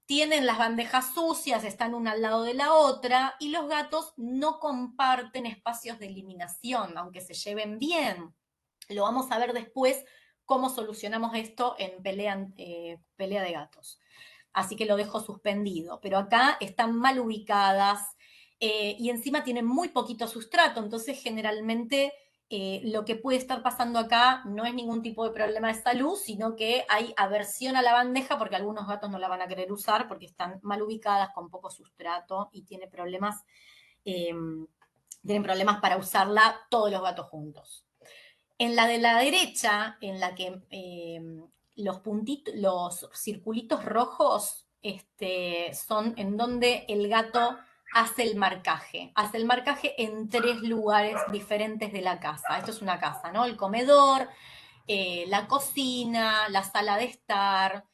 Tienen las bandejas sucias, están una al lado de la otra, y los gatos no comparten espacios de eliminación, aunque se lleven bien. Lo vamos a ver después cómo solucionamos esto en pelea de gatos. Así que lo dejo suspendido. Pero acá están mal ubicadas y encima tienen muy poquito sustrato, entonces generalmente lo que puede estar pasando acá no es ningún tipo de problema de salud, sino que hay aversión a la bandeja porque algunos gatos no la van a querer usar porque están mal ubicadas, con poco sustrato y eh, tienen problemas para usarla todos los gatos juntos. En la de la derecha, en la que los puntitos, los circulitos rojos son en donde el gato hace el marcaje en 3 lugares diferentes de la casa. Esto es una casa, ¿no? El comedor, la cocina, la sala de estar,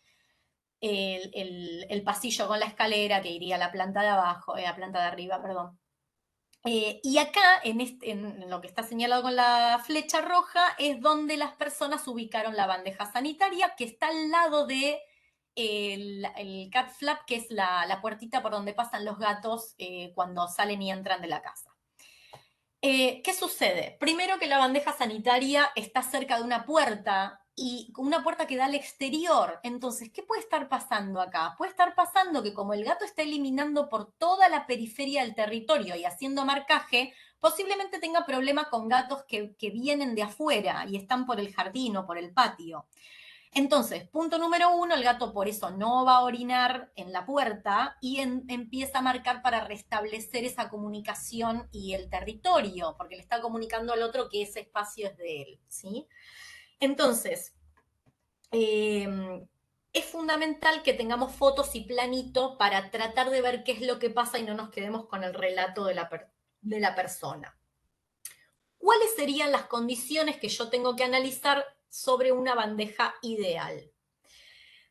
el pasillo con la escalera que iría a la planta de abajo, a la planta de arriba, perdón. Y acá, en lo que está señalado con la flecha roja, es donde las personas ubicaron la bandeja sanitaria, que está al lado de el cat flap, que es la puertita por donde pasan los gatos cuando salen y entran de la casa. ¿Qué sucede? Primero que la bandeja sanitaria está cerca de una puerta y una puerta que da al exterior. Entonces, ¿qué puede estar pasando acá? Puede estar pasando que como el gato está eliminando por toda la periferia del territorio y haciendo marcaje, posiblemente tenga problemas con gatos que vienen de afuera y están por el jardín o por el patio. Entonces, punto número 1, el gato por eso no va a orinar en la puerta y empieza a marcar para restablecer esa comunicación y el territorio, porque le está comunicando al otro que ese espacio es de él, ¿sí? Entonces, es fundamental que tengamos fotos y planito para tratar de ver qué es lo que pasa y no nos quedemos con el relato de la persona. ¿Cuáles serían las condiciones que yo tengo que analizar sobre una bandeja ideal?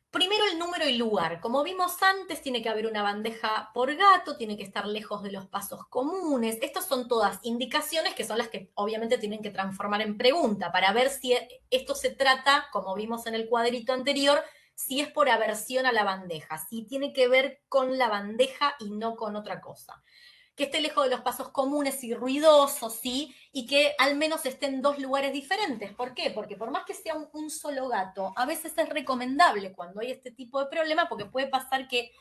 Primero el número y lugar. Como vimos antes, tiene que haber una bandeja por gato, tiene que estar lejos de los pasos comunes. Estas son todas indicaciones que son las que obviamente tienen que transformar en pregunta para ver si esto se trata, como vimos en el cuadrito anterior, si es por aversión a la bandeja, si tiene que ver con la bandeja y no con otra cosa. Que esté lejos de los pasos comunes y ruidosos, ¿sí? Y que al menos esté en 2 lugares diferentes. ¿Por qué? Porque por más que sea un solo gato, a veces es recomendable cuando hay este tipo de problema, porque puede pasar que,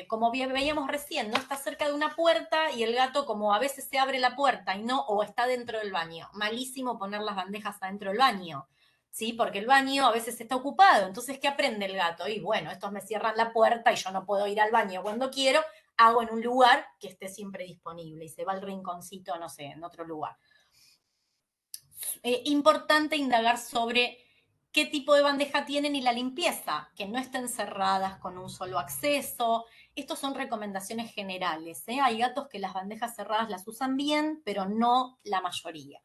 como veíamos recién, no está cerca de una puerta y el gato, como a veces se abre la puerta y no, o está dentro del baño. Malísimo poner las bandejas adentro del baño. ¿Sí? Porque el baño a veces está ocupado. Entonces, ¿qué aprende el gato? Y bueno, estos me cierran la puerta y yo no puedo ir al baño cuando quiero, hago en un lugar que esté siempre disponible y se va al rinconcito, no sé, en otro lugar. Importante indagar sobre qué tipo de bandeja tienen y la limpieza, que no estén cerradas con un solo acceso. Estos son recomendaciones generales. Hay gatos que las bandejas cerradas las usan bien, pero no la mayoría.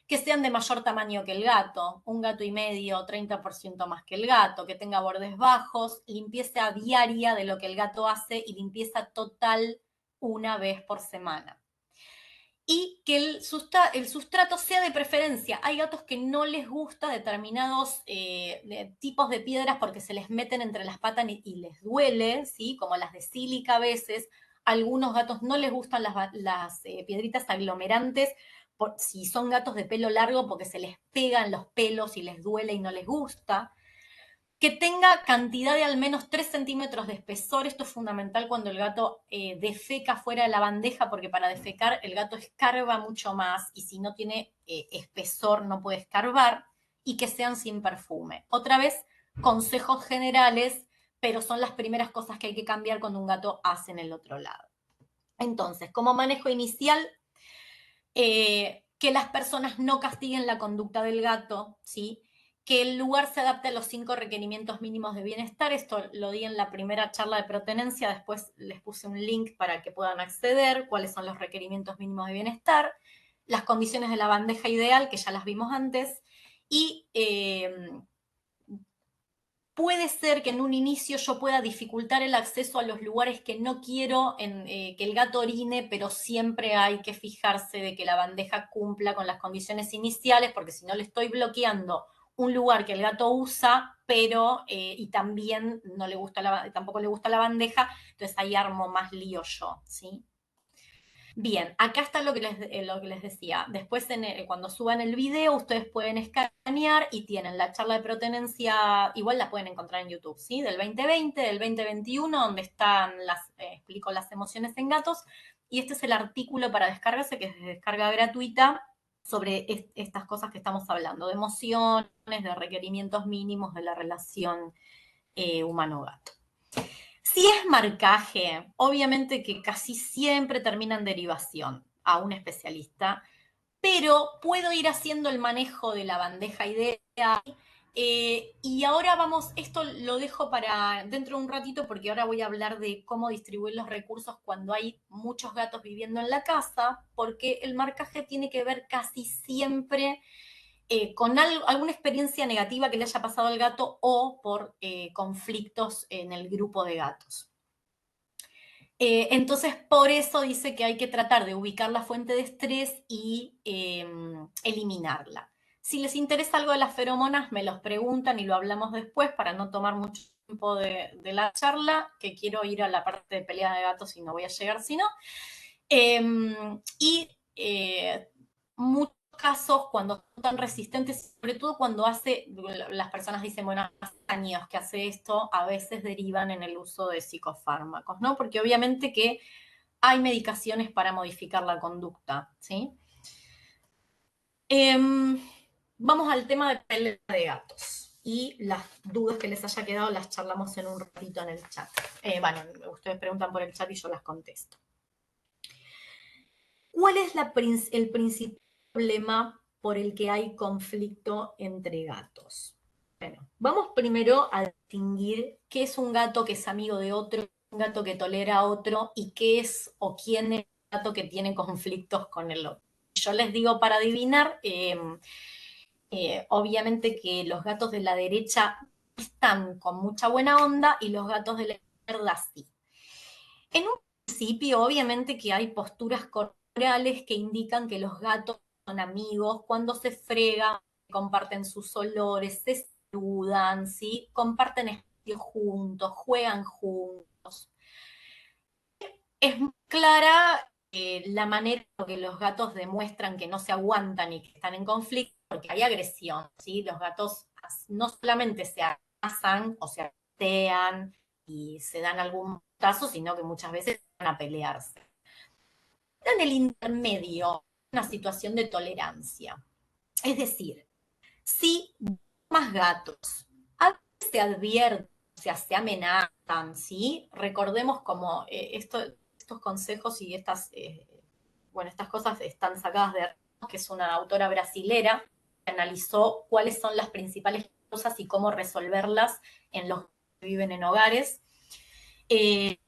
que sean de mayor tamaño que el gato, 1,5 gatos, 30% más que el gato, que tenga bordes bajos, limpieza diaria de lo que el gato hace y limpieza total una vez por semana. Y que el sustrato sea de preferencia. Hay gatos que no les gusta determinados tipos de piedras porque se les meten entre las patas y les duele, ¿sí? Como las de sílica a veces. A algunos gatos no les gustan las piedritas aglomerantes si son gatos de pelo largo porque se les pegan los pelos y les duele y no les gusta. Que tenga cantidad de al menos 3 centímetros de espesor. Esto es fundamental cuando el gato defeca fuera de la bandeja, porque para defecar el gato escarba mucho más y si no tiene espesor no puede escarbar. Y que sean sin perfume. Otra vez, consejos generales, pero son las primeras cosas que hay que cambiar cuando un gato hace en el otro lado. Entonces, como manejo inicial, que las personas no castiguen la conducta del gato, ¿sí? Que el lugar se adapte a los 5 requerimientos mínimos de bienestar. Esto lo di en la primera charla de protenencia, después les puse un link para que puedan acceder, cuáles son los requerimientos mínimos de bienestar, las condiciones de la bandeja ideal, que ya las vimos antes, y puede ser que en un inicio yo pueda dificultar el acceso a los lugares que no quiero que el gato orine, pero siempre hay que fijarse de que la bandeja cumpla con las condiciones iniciales, porque si no le estoy bloqueando un lugar que el gato usa, pero y también no le gusta tampoco le gusta la bandeja, entonces ahí armo más lío yo, ¿sí? Bien, acá está lo que les decía. Después, cuando suban el video, ustedes pueden escanear y tienen la charla de protenencia, igual la pueden encontrar en YouTube, ¿sí? Del 2020, del 2021, donde explico las emociones en gatos. Y este es el artículo para descargarse, que es de descarga gratuita, sobre estas cosas que estamos hablando, de emociones, de requerimientos mínimos de la relación humano-gato. Si es marcaje, obviamente que casi siempre termina en derivación a un especialista, pero puedo ir haciendo el manejo de la bandeja ideal. Y ahora esto lo dejo para dentro de un ratito porque ahora voy a hablar de cómo distribuir los recursos cuando hay muchos gatos viviendo en la casa, porque el marcaje tiene que ver casi siempre con alguna experiencia negativa que le haya pasado al gato o por conflictos en el grupo de gatos. Entonces, por eso dice que hay que tratar de ubicar la fuente de estrés y eliminarla. Si les interesa algo de las feromonas, me los preguntan y lo hablamos después para no tomar mucho tiempo de la charla, que quiero ir a la parte de pelea de gatos y no voy a llegar si no. Muchos casos cuando son tan resistentes, sobre todo cuando las personas dicen, bueno, hace años que hace esto, a veces derivan en el uso de psicofármacos, ¿no? Porque obviamente que hay medicaciones para modificar la conducta, ¿sí? Vamos al tema de pelea de gatos. Y las dudas que les haya quedado las charlamos en un ratito en el chat. Bueno, ustedes preguntan por el chat y yo las contesto. ¿Cuál es el principal problema por el que hay conflicto entre gatos? Bueno, vamos primero a distinguir qué es un gato que es amigo de otro, un gato que tolera a otro, y qué es o quién es el gato que tiene conflictos con el otro. Yo les digo para adivinar, obviamente que los gatos de la derecha están con mucha buena onda y los gatos de la izquierda sí. En un principio, obviamente que hay posturas corporales que indican que los gatos son amigos cuando se fregan, comparten sus olores, se saludan, ¿sí? Comparten espacios juntos, juegan juntos. Es muy clara la manera en que los gatos demuestran que no se aguantan y que están en conflicto, porque hay agresión, ¿sí? Los gatos no solamente se abrazan o se atean y se dan algún caso, sino que muchas veces van a pelearse. En el intermedio, una situación de tolerancia. Es decir, si más gatos a veces se advierten, o sea, se amenazan, ¿sí? Recordemos como estos consejos y estas cosas están sacadas de Ramos, que es una autora brasilera, que analizó cuáles son las principales causas y cómo resolverlas en los que viven en hogares. Y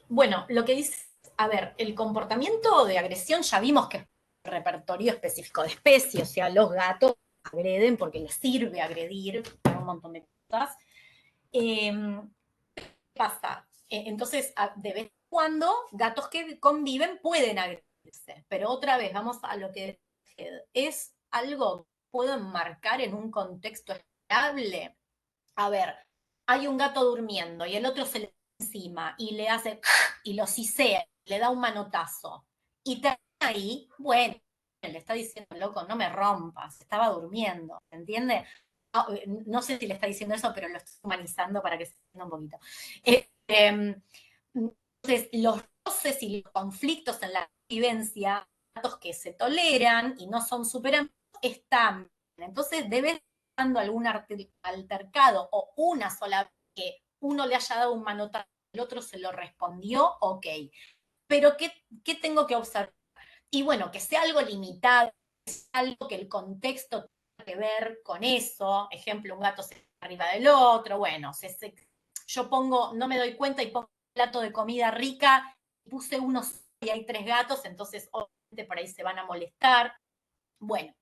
bueno, lo que dice, a ver, el comportamiento de agresión ya vimos que es repertorio específico de especie, o sea, los gatos agreden porque les sirve agredir para un montón de cosas. ¿Qué pasa? Entonces, de vez en cuando, gatos que conviven pueden agredirse, pero otra vez, vamos a lo que es algo que puedo enmarcar en un contexto estable. A ver, hay un gato durmiendo y el otro se le da encima y le hace y lo sisea, le da un manotazo y termina ahí, bueno, le está diciendo, loco, no me rompas, estaba durmiendo, ¿entiende? No sé si le está diciendo eso, pero lo estoy humanizando para que se entienda un poquito. Entonces, los roces y los conflictos en la vivencia, gatos que se toleran y no son superamigos, están. Entonces, debe dando algún altercado o una sola vez que uno le haya dado un manotazo y el otro se lo respondió, ok. Pero ¿qué tengo que observar? Y bueno, que sea algo limitado, que sea algo que el contexto tenga que ver con eso. Ejemplo, un gato se pone arriba del otro, bueno, yo pongo, no me doy cuenta y pongo un plato de comida rica, puse uno y hay 3 gatos, entonces obviamente por ahí se van a molestar. Bueno,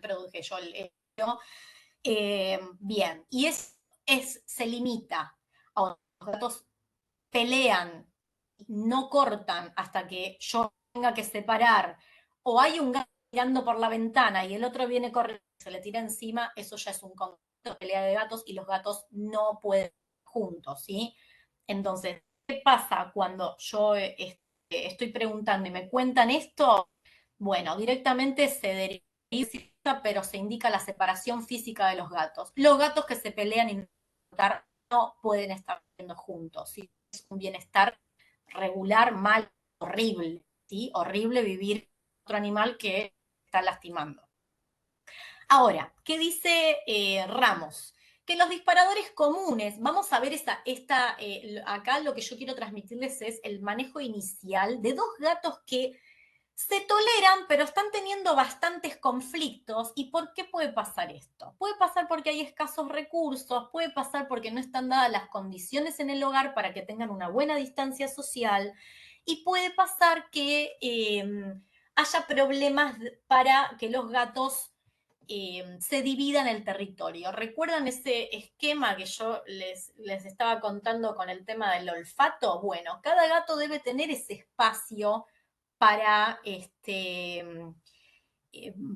produje yo el bien, y se limita a los gatos pelean, no cortan hasta que yo tenga que separar, o hay un gato mirando por la ventana y el otro viene corriendo y se le tira encima, eso ya es un conflicto de pelea de gatos y los gatos no pueden estar juntos, ¿sí? Entonces, ¿qué pasa cuando yo estoy preguntando y me cuentan esto? Bueno, directamente se deriva, pero se indica la separación física de los gatos. Los gatos que se pelean y no pueden estar viviendo juntos, ¿sí? Es un bienestar regular, mal, horrible, ¿sí? Horrible vivir con otro animal que está lastimando. Ahora, ¿qué dice Ramos? Que los disparadores comunes, vamos a ver acá lo que yo quiero transmitirles es el manejo inicial de 2 gatos que se toleran, pero están teniendo bastantes conflictos. ¿Y por qué puede pasar esto? Puede pasar porque hay escasos recursos, puede pasar porque no están dadas las condiciones en el hogar para que tengan una buena distancia social, y puede pasar que haya problemas para que los gatos se dividan el territorio. ¿Recuerdan ese esquema que yo les estaba contando con el tema del olfato? Bueno, cada gato debe tener ese espacio para,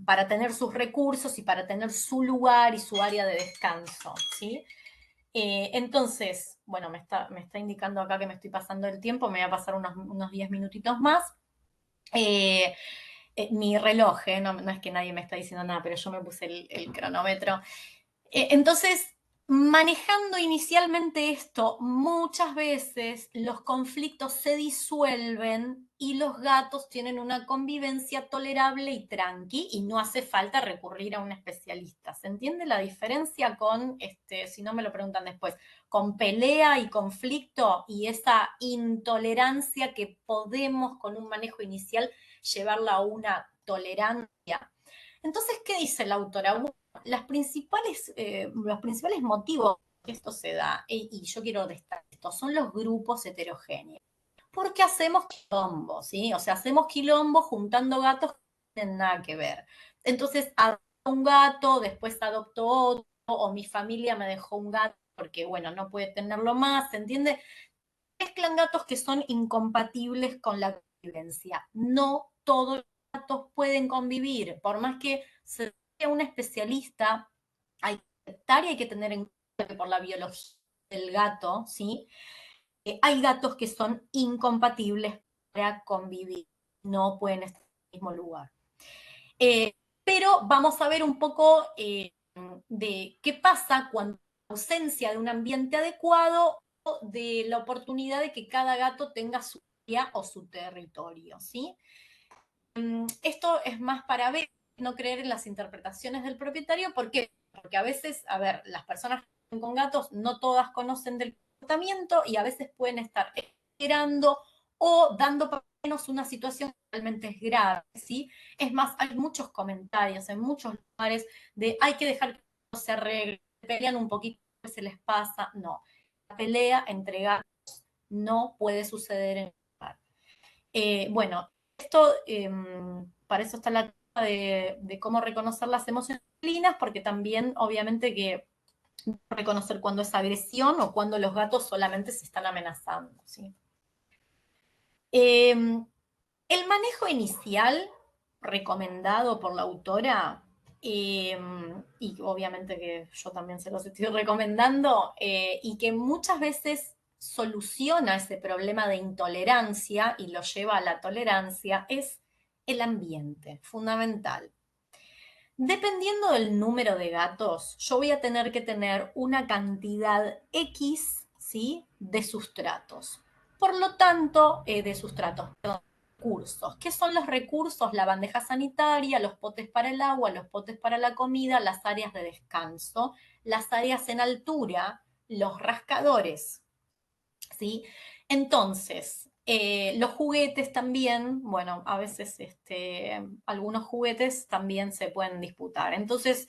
para tener sus recursos y para tener su lugar y su área de descanso, ¿sí? Entonces, bueno, me está indicando acá que me estoy pasando el tiempo, me voy a pasar unos 10 minutitos más. Mi reloj, no es que nadie me está diciendo nada, pero yo me puse el cronómetro. Entonces, manejando inicialmente esto, muchas veces los conflictos se disuelven y los gatos tienen una convivencia tolerable y tranqui y no hace falta recurrir a un especialista. ¿Se entiende la diferencia con, si no me lo preguntan después, con pelea y conflicto y esa intolerancia que podemos con un manejo inicial llevarla a una tolerancia? Entonces, ¿qué dice la autora? Los principales motivos que esto se da, y yo quiero destacar esto, son los grupos heterogéneos. Porque hacemos quilombo, ¿sí? O sea, hacemos quilombo juntando gatos que no tienen nada que ver. Entonces, adopto un gato, después adopto otro, o mi familia me dejó un gato porque, bueno, no puede tenerlo más, ¿se entiende? Mezclan gatos que son incompatibles con la convivencia. No todos los gatos pueden convivir, por más que sea un especialista, hay que aceptar y hay que tener en cuenta que por la biología del gato, ¿sí? Hay gatos que son incompatibles para convivir, no pueden estar en el mismo lugar. Pero vamos a ver un poco de qué pasa cuando hay ausencia de un ambiente adecuado o de la oportunidad de que cada gato tenga su área o su territorio, ¿sí? Esto es más para ver, no creer en las interpretaciones del propietario. ¿Por qué? Porque a veces, a ver, las personas que viven con gatos no todas conocen del comportamiento y a veces pueden estar esperando o dando por menos una situación que realmente es grave, ¿sí? Es más, hay muchos comentarios en muchos lugares de hay que dejar que no se arregle, pelean un poquito, se les pasa. No, la pelea entre gatos no puede suceder en el lugar. Bueno, esto, para eso está la etapa de cómo reconocer las emociones felinas, porque también obviamente que reconocer cuando es agresión o cuando los gatos solamente se están amenazando, ¿sí? El manejo inicial recomendado por la autora, y obviamente que yo también se los estoy recomendando, y que muchas veces soluciona ese problema de intolerancia y lo lleva a la tolerancia, es el ambiente, fundamental. Dependiendo del número de gatos, yo voy a tener que tener una cantidad X, ¿sí?, de sustratos. Por lo tanto, de sustratos, perdón, recursos. ¿Qué son los recursos? La bandeja sanitaria, los potes para el agua, los potes para la comida, las áreas de descanso, las áreas en altura, los rascadores, ¿sí? Entonces, los juguetes también, bueno, a veces algunos juguetes también se pueden disputar. Entonces,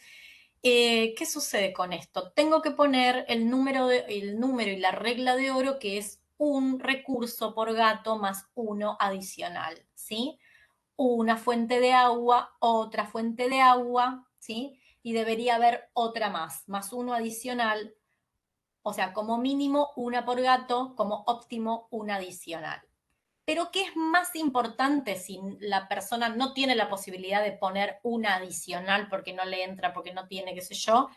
¿qué sucede con esto? Tengo que poner el número y la regla de oro, que es un recurso por gato más uno adicional, ¿sí? Una fuente de agua, otra fuente de agua, ¿sí? Y debería haber otra más uno adicional, o sea, como mínimo una por gato, como óptimo una adicional. Pero ¿qué es más importante si la persona no tiene la posibilidad de poner una adicional porque no le entra, porque no tiene, qué sé yo?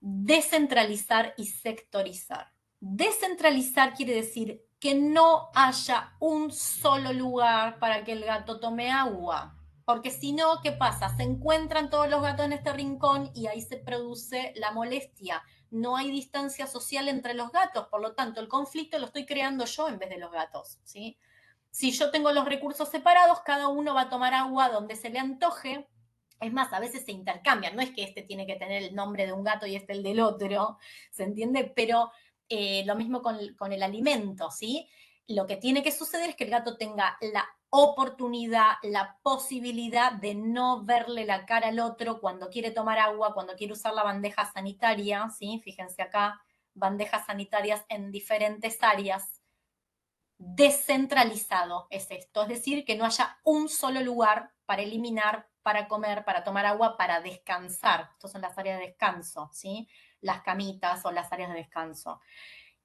Descentralizar y sectorizar. Descentralizar quiere decir que no haya un solo lugar para que el gato tome agua. Porque si no, ¿qué pasa? Se encuentran todos los gatos en este rincón y ahí se produce la molestia. No hay distancia social entre los gatos, por lo tanto, el conflicto lo estoy creando yo en vez de los gatos, ¿sí? Si yo tengo los recursos separados, cada uno va a tomar agua donde se le antoje. Es más, a veces se intercambian, no es que este tiene que tener el nombre de un gato y este el del otro, ¿se entiende? Pero lo mismo con el alimento, ¿sí? Lo que tiene que suceder es que el gato tenga la oportunidad, la posibilidad de no verle la cara al otro cuando quiere tomar agua, cuando quiere usar la bandeja sanitaria, ¿sí? Fíjense acá, bandejas sanitarias en diferentes áreas. Descentralizado es esto, es decir, que no haya un solo lugar para eliminar, para comer, para tomar agua, para descansar. Estas son las áreas de descanso, ¿sí? Las camitas o las áreas de descanso.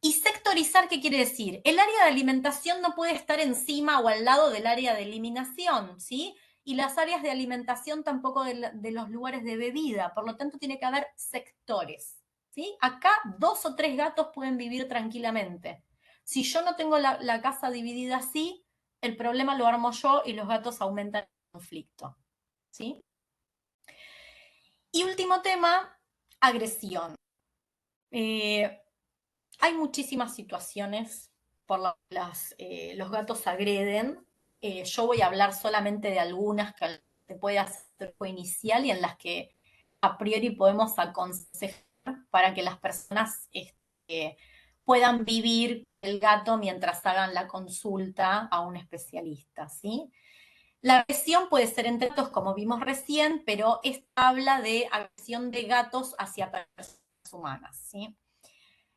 Y sectorizar, ¿qué quiere decir? El área de alimentación no puede estar encima o al lado del área de eliminación, ¿sí? Y las áreas de alimentación tampoco de los lugares de bebida. Por lo tanto, tiene que haber sectores, ¿sí? Acá 2 o 3 gatos pueden vivir tranquilamente. Si yo no tengo la casa dividida así, el problema lo armo yo y los gatos aumentan el conflicto, ¿sí? Y último tema, agresión. Hay muchísimas situaciones por las que los gatos agreden. Yo voy a hablar solamente de algunas que se puede hacer inicial y en las que a priori podemos aconsejar para que las personas puedan vivir el gato mientras hagan la consulta a un especialista, ¿sí? La agresión puede ser entre gatos, como vimos recién, pero esta habla de agresión de gatos hacia personas humanas, ¿sí?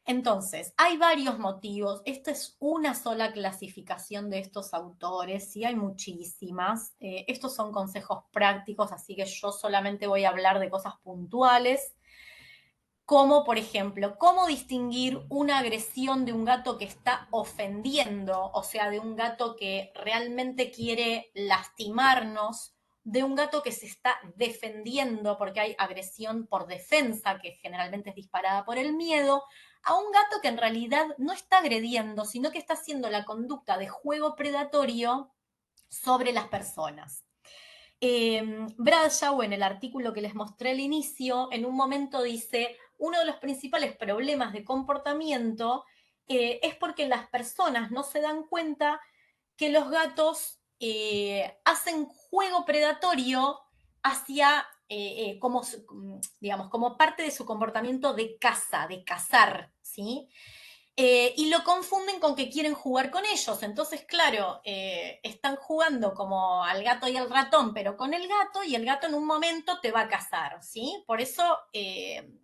Entonces, hay varios motivos. Esta es una sola clasificación de estos autores, sí, hay muchísimas. Estos son consejos prácticos, así que yo solamente voy a hablar de cosas puntuales, como por ejemplo, cómo distinguir una agresión de un gato que está ofendiendo, o sea, de un gato que realmente quiere lastimarnos, de un gato que se está defendiendo, porque hay agresión por defensa, que generalmente es disparada por el miedo, a un gato que en realidad no está agrediendo, sino que está haciendo la conducta de juego predatorio sobre las personas. Bradshaw, en el artículo que les mostré al inicio, en un momento dice, uno de los principales problemas de comportamiento es porque las personas no se dan cuenta que los gatos hacen juego predatorio hacia, digamos, como parte de su comportamiento de caza, de cazar, ¿sí? Y lo confunden con que quieren jugar con ellos. Entonces, claro, están jugando como al gato y al ratón, pero con el gato, y el gato en un momento te va a cazar, ¿sí? Por eso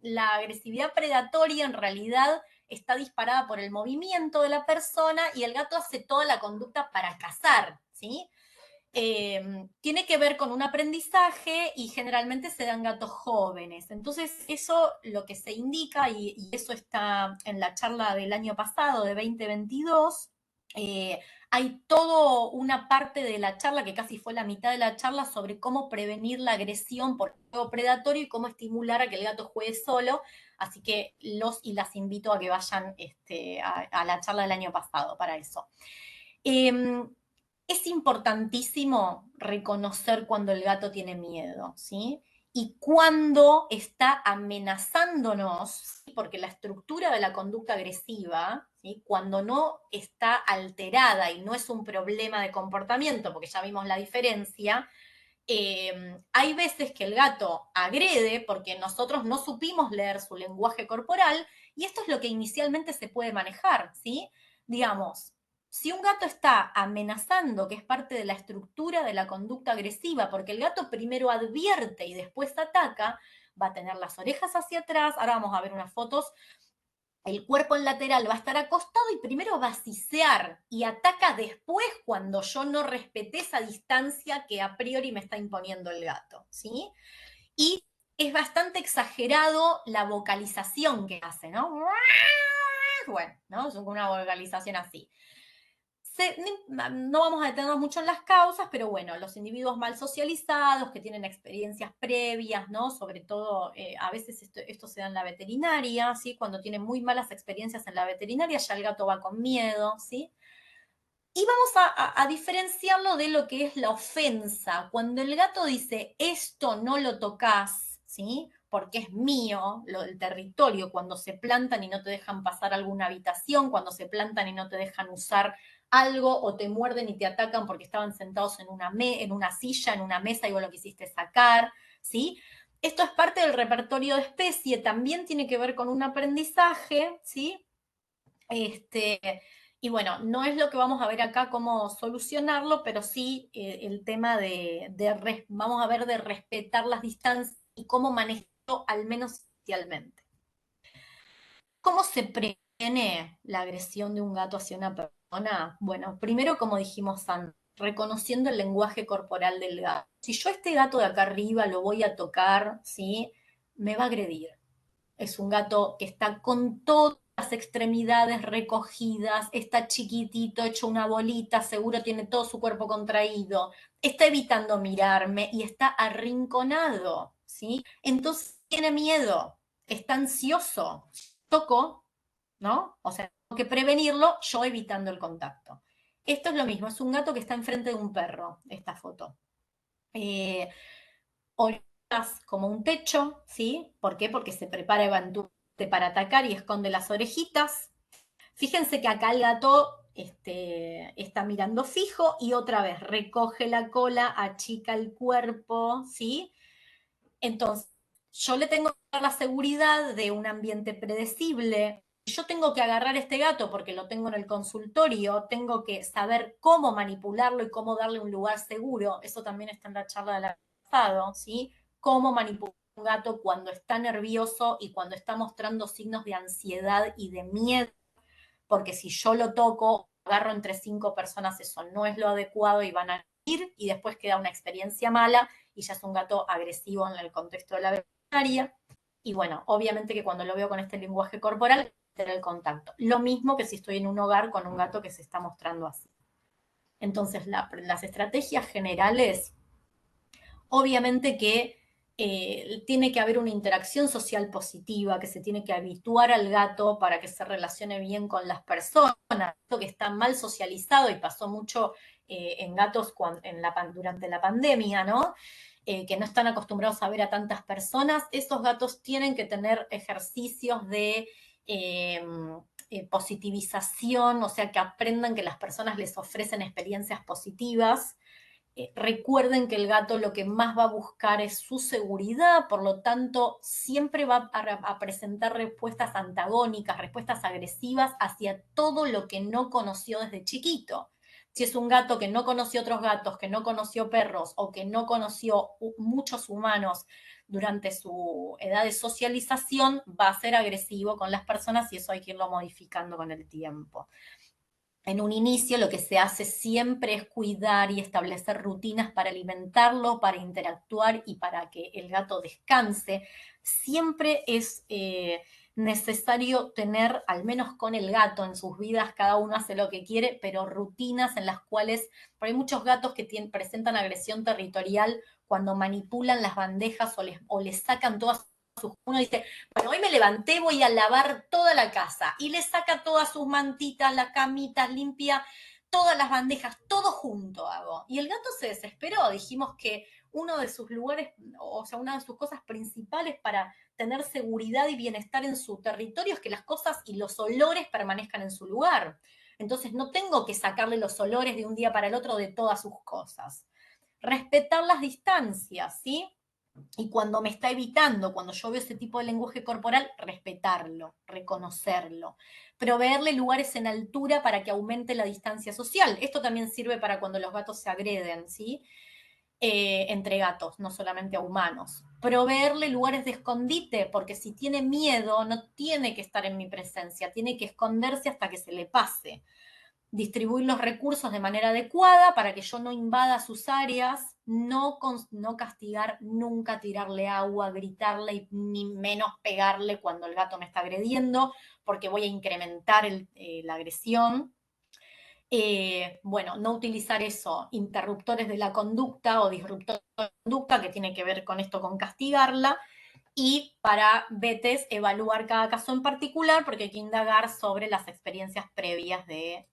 la agresividad predatoria en realidad está disparada por el movimiento de la persona y el gato hace toda la conducta para cazar, ¿sí? tiene que ver con un aprendizaje y generalmente se dan gatos jóvenes. Entonces, eso lo que se indica, y eso está en la charla del año pasado, de 2022, hay toda una parte de la charla, que casi fue la mitad de la charla, sobre cómo prevenir la agresión por juego predatorio y cómo estimular a que el gato juegue solo. Así que los y las invito a que vayan a la charla del año pasado para eso. Es importantísimo reconocer cuando el gato tiene miedo, ¿sí? Y cuando está amenazándonos, ¿sí? Porque la estructura de la conducta agresiva, ¿sí? Cuando no está alterada y no es un problema de comportamiento, porque ya vimos la diferencia, hay veces que el gato agrede porque nosotros no supimos leer su lenguaje corporal, y esto es lo que inicialmente se puede manejar, ¿sí? Digamos, si un gato está amenazando, que es parte de la estructura de la conducta agresiva, porque el gato primero advierte y después ataca, va a tener las orejas hacia atrás. Ahora vamos a ver unas fotos. El cuerpo en lateral va a estar acostado y primero va a sisear y ataca después cuando yo no respeté esa distancia que a priori me está imponiendo el gato, ¿sí? Y es bastante exagerado la vocalización que hace, ¿no? Bueno, ¿no? Es una vocalización así. No vamos a detenernos mucho en las causas, pero bueno, los individuos mal socializados, que tienen experiencias previas, ¿no? Sobre todo, a veces esto se da en la veterinaria, ¿sí? Cuando tienen muy malas experiencias en la veterinaria, ya el gato va con miedo, ¿sí? Y vamos a diferenciarlo de lo que es la ofensa. Cuando el gato dice, esto no lo tocas, ¿sí? Porque es mío, el territorio, cuando se plantan y no te dejan pasar alguna habitación, cuando se plantan y no te dejan usar algo, o te muerden y te atacan porque estaban sentados en una silla, en una mesa, y vos lo quisiste sacar, ¿sí? Esto es parte del repertorio de especie, también tiene que ver con un aprendizaje, ¿sí? Y bueno, no es lo que vamos a ver acá cómo solucionarlo, pero sí el tema vamos a ver de respetar las distancias y cómo manejarlo, al menos inicialmente. ¿Cómo se previene la agresión de un gato hacia una persona? Bueno, primero, como dijimos antes, reconociendo el lenguaje corporal del gato. Si yo a este gato de acá arriba lo voy a tocar, ¿sí? Me va a agredir. Es un gato que está con todas las extremidades recogidas, está chiquitito, hecho una bolita, seguro tiene todo su cuerpo contraído, está evitando mirarme y está arrinconado, ¿sí? Entonces tiene miedo, está ansioso. Toco, ¿no? O sea, tengo que prevenirlo yo evitando el contacto. Esto es lo mismo, es un gato que está enfrente de un perro, esta foto. Eh, como un techo, ¿sí? ¿Por qué? Porque se prepara eventualmente para atacar y esconde las orejitas. Fíjense que acá el gato está mirando fijo y otra vez recoge la cola, achica el cuerpo, ¿sí? Entonces, yo le tengo que dar la seguridad de un ambiente predecible. Yo tengo que agarrar a este gato porque lo tengo en el consultorio, tengo que saber cómo manipularlo y cómo darle un lugar seguro. Eso también está en la charla del año pasado, ¿sí? Cómo manipular a un gato cuando está nervioso y cuando está mostrando signos de ansiedad y de miedo, porque si yo lo toco, agarro entre 5 personas, eso no es lo adecuado y van a ir y después queda una experiencia mala y ya es un gato agresivo en el contexto de la veterinaria. Y bueno, obviamente que cuando lo veo con este lenguaje corporal, tener el contacto. Lo mismo que si estoy en un hogar con un gato que se está mostrando así. Entonces, las estrategias generales, obviamente que tiene que haber una interacción social positiva, que se tiene que habituar al gato para que se relacione bien con las personas. Esto que está mal socializado y pasó mucho en gatos durante la pandemia, ¿no? Que no están acostumbrados a ver a tantas personas. Esos gatos tienen que tener ejercicios de positivización, o sea, que aprendan que las personas les ofrecen experiencias positivas. Recuerden que el gato lo que más va a buscar es su seguridad, por lo tanto, siempre va a presentar respuestas antagónicas, respuestas agresivas hacia todo lo que no conoció desde chiquito. Si es un gato que no conoció otros gatos, que no conoció perros o que no conoció muchos humanos durante su edad de socialización, va a ser agresivo con las personas y eso hay que irlo modificando con el tiempo. en un inicio lo que se hace siempre es cuidar y establecer rutinas para alimentarlo, para interactuar y para que el gato descanse. Siempre es necesario tener, al menos con el gato en sus vidas, cada uno hace lo que quiere, pero rutinas en las cuales, porque hay muchos gatos que presentan agresión territorial cuando manipulan las bandejas o les sacan todas sus... Uno dice, bueno, hoy me levanté, voy a lavar toda la casa y le saca todas sus mantitas, las camitas, limpia todas las bandejas, todo junto hago. Y el gato se desesperó, dijimos que uno de sus lugares, o sea, una de sus cosas principales para tener seguridad y bienestar en su territorio es que las cosas y los olores permanezcan en su lugar. Entonces no tengo que sacarle los olores de un día para el otro de todas sus cosas. Respetar las distancias, ¿sí? Y cuando me está evitando, cuando yo veo ese tipo de lenguaje corporal, respetarlo, reconocerlo, proveerle lugares en altura para que aumente la distancia social. Esto también sirve para cuando los gatos se agreden, ¿sí? Entre gatos, no solamente a humanos. Proveerle lugares de escondite, porque si tiene miedo, no tiene que estar en mi presencia, tiene que esconderse hasta que se le pase. Distribuir los recursos de manera adecuada para que yo no invada sus áreas, no castigar, nunca tirarle agua, gritarle, ni menos pegarle cuando el gato me está agrediendo, porque voy a incrementar la agresión. Bueno, no utilizar eso, interruptores de la conducta o disruptores de la conducta, que tiene que ver con esto, con castigarla. Y para BETES, evaluar cada caso en particular, porque hay que indagar sobre las experiencias previas de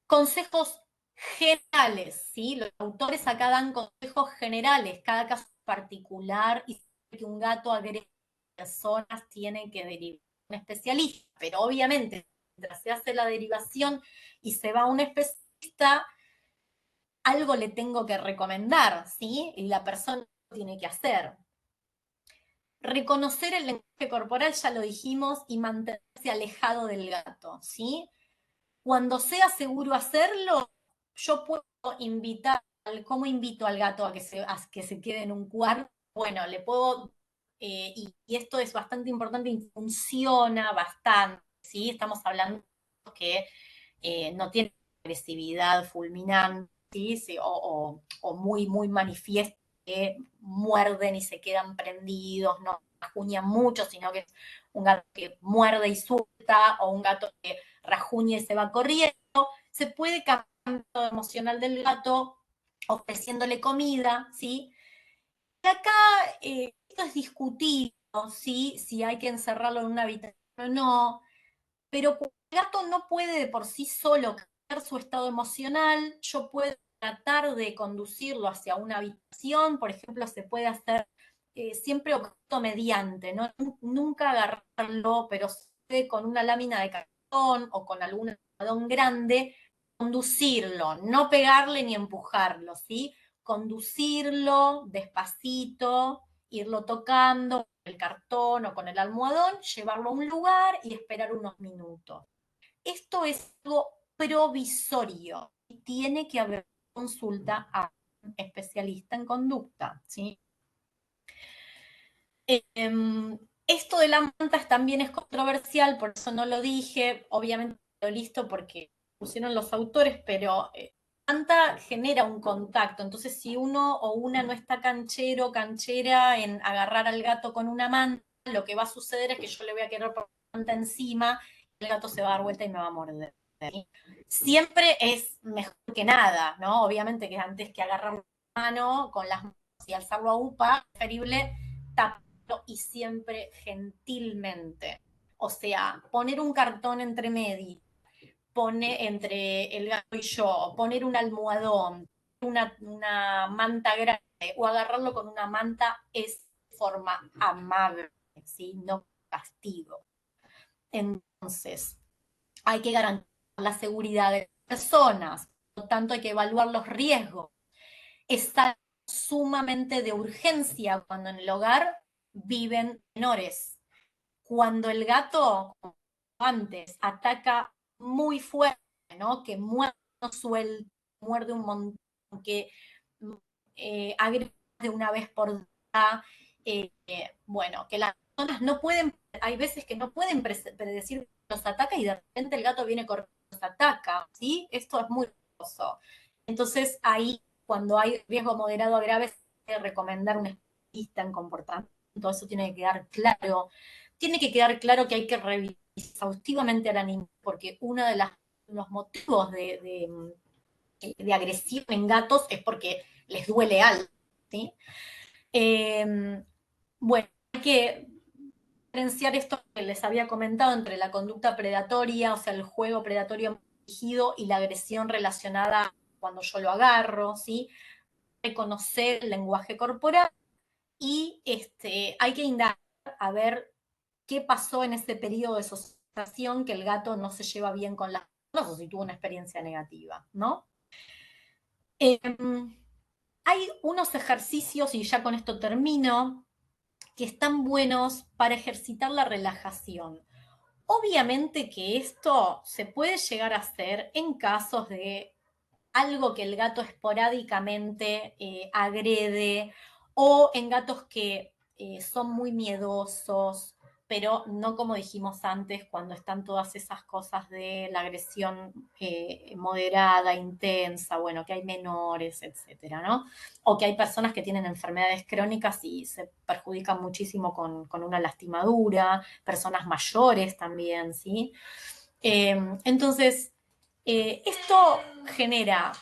consejos generales, ¿sí? Los autores acá dan consejos generales, cada caso particular, y que un gato agrede a personas tiene que derivar a un especialista, pero obviamente, mientras se hace la derivación y se va a un especialista, algo le tengo que recomendar, ¿sí? Y la persona lo tiene que hacer. Reconocer el lenguaje corporal, ya lo dijimos, y mantenerse alejado del gato, ¿sí? Cuando sea seguro hacerlo, yo puedo invitar, ¿cómo invito al gato a que se quede en un cuarto? Bueno, le puedo, y esto es bastante importante y funciona bastante, ¿sí? Estamos hablando que no tiene agresividad fulminante, ¿sí? Sí, o muy, muy manifiesta, que muerden y se quedan prendidos, no rajuñan mucho, sino que es un gato que muerde y suelta, o un gato que rajuña y se va corriendo. Se puede cambiar el estado emocional del gato ofreciéndole comida, ¿sí? Y acá esto es discutido, ¿sí? Si hay que encerrarlo en una habitación o no, pero el gato no puede de por sí solo cambiar su estado emocional. Yo puedo tratar de conducirlo hacia una habitación, por ejemplo, se puede hacer siempre objeto mediante, ¿no? Nunca agarrarlo, pero con una lámina de cartón o con algún almohadón grande, conducirlo, no pegarle ni empujarlo, ¿sí? Conducirlo despacito, irlo tocando con el cartón o con el almohadón, llevarlo a un lugar y esperar unos minutos. Esto es algo provisorio y tiene que haber consulta a un especialista en conducta, ¿sí? Esto de las mantas también es controversial, por eso no lo dije, obviamente lo listo porque pusieron los autores, pero manta genera un contacto, entonces si uno o una no está canchero, canchera en agarrar al gato con una manta, lo que va a suceder es que yo le voy a querer poner la manta encima, el gato se va a dar vuelta y me va a morder. ¿Sí? Siempre es mejor que nada, ¿no? Obviamente que antes que agarrar la mano con las manos y alzarlo a UPA, preferible tapar y siempre gentilmente. O sea, poner un cartón entre medio, poner entre el gato y yo, poner un almohadón, una manta grande o agarrarlo con una manta es forma amable, ¿sí? No castigo. Entonces, hay que garantizar la seguridad de las personas, por lo tanto hay que evaluar los riesgos. Está sumamente de urgencia cuando en el hogar viven menores. Cuando el gato, como antes, ataca muy fuerte, ¿no? Que muerde suelto, muerde un montón, que agrede de una vez por día, bueno, que la personas no pueden, hay veces que no pueden predecir que los ataca y de repente el gato viene corriendo y los ataca, ¿sí? Esto es muy riesgoso. Entonces ahí, cuando hay riesgo moderado a grave, se puede recomendar un especialista en comportamiento, eso tiene que quedar claro. Tiene que quedar claro que hay que revisar exhaustivamente al animal, porque uno de los motivos de agresión en gatos es porque les duele algo, ¿sí? Bueno, hay que diferenciar esto que les había comentado entre la conducta predatoria, o sea, el juego predatorio dirigido y la agresión relacionada cuando yo lo agarro, ¿sí? Reconocer el lenguaje corporal y hay que indagar a ver qué pasó en ese periodo de socialización que el gato no se lleva bien con las personas o si tuvo una experiencia negativa, ¿no? Eh, Hay unos ejercicios, y ya con esto termino, que están buenos para ejercitar la relajación. Obviamente que esto se puede llegar a hacer en casos de algo que el gato esporádicamente agrede o en gatos que son muy miedosos, pero no como dijimos antes, cuando están todas esas cosas de la agresión moderada, intensa, bueno, que hay menores, etcétera, ¿no? O que hay personas que tienen enfermedades crónicas y se perjudican muchísimo con una lastimadura, personas mayores también, ¿sí? Entonces, esto genera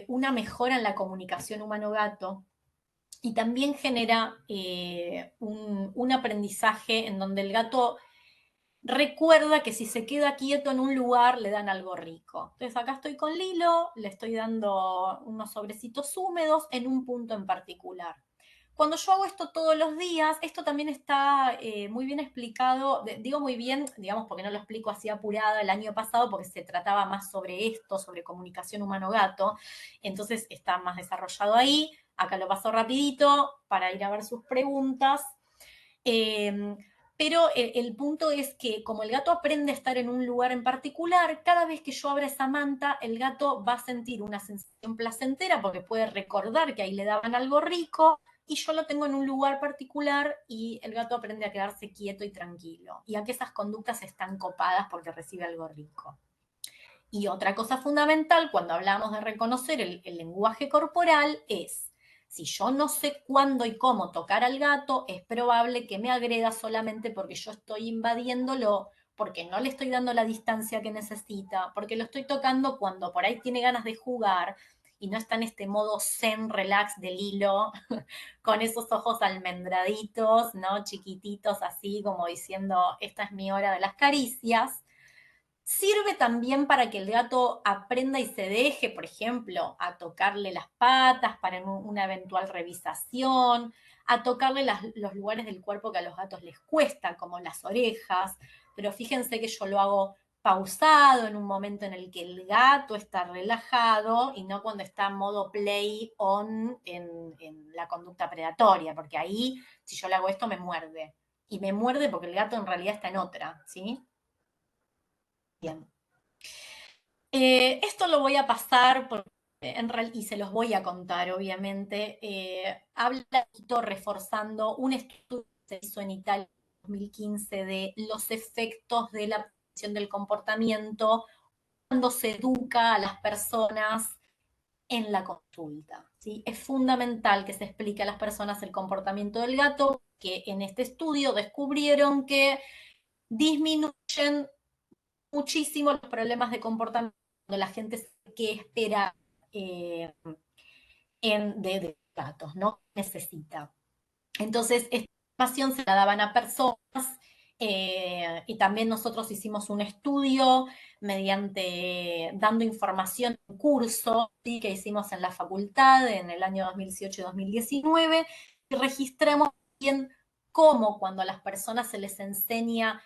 una mejora en la comunicación humano-gato y también genera un aprendizaje en donde el gato recuerda que si se queda quieto en un lugar le dan algo rico. Entonces acá estoy con Lilo, le estoy dando unos sobrecitos húmedos en un punto en particular. Cuando yo hago esto todos los días, esto también está muy bien explicado, digo muy bien, digamos, porque no lo explico así apurada el año pasado, porque se trataba más sobre esto, sobre comunicación humano-gato, entonces está más desarrollado ahí. Acá lo paso rapidito para ir a ver sus preguntas. Eh, pero el punto es que como el gato aprende a estar en un lugar en particular, cada vez que yo abra esa manta, el gato va a sentir una sensación placentera porque puede recordar que ahí le daban algo rico y yo lo tengo en un lugar particular y el gato aprende a quedarse quieto y tranquilo y a que esas conductas están copadas porque recibe algo rico. Y otra cosa fundamental cuando hablamos de reconocer el lenguaje corporal es, si yo no sé cuándo y cómo tocar al gato, es probable que me agreda solamente porque yo estoy invadiéndolo, porque no le estoy dando la distancia que necesita, porque lo estoy tocando cuando por ahí tiene ganas de jugar y no está en este modo zen, relax del hilo, con esos ojos almendraditos, ¿no? Chiquititos así, como diciendo, esta es mi hora de las caricias. Sirve también para que el gato aprenda y se deje, por ejemplo, a tocarle las patas para una eventual revisación, a tocarle los lugares del cuerpo que a los gatos les cuesta, como las orejas, pero fíjense que yo lo hago pausado en un momento en el que el gato está relajado y no cuando está en modo play on en la conducta predatoria, porque ahí si yo le hago esto me muerde. Y me muerde porque el gato en realidad está en otra, ¿sí? Bien. Esto lo voy a pasar y se los voy a contar, obviamente. Habla reforzando un estudio que se hizo en Italia en 2015 de los efectos de la presión del comportamiento cuando se educa a las personas en la consulta, ¿sí? Es fundamental que se explique a las personas el comportamiento del gato, que en este estudio descubrieron que disminuyen muchísimo los problemas de comportamiento cuando la gente sabe qué espera eh, de gatos, ¿no? Necesita. Entonces, esta información se la daban a personas y también nosotros hicimos un estudio mediante dando información en un curso, ¿sí? Que hicimos en la facultad en el año 2018 y 2019 y registramos bien cómo cuando a las personas se les enseña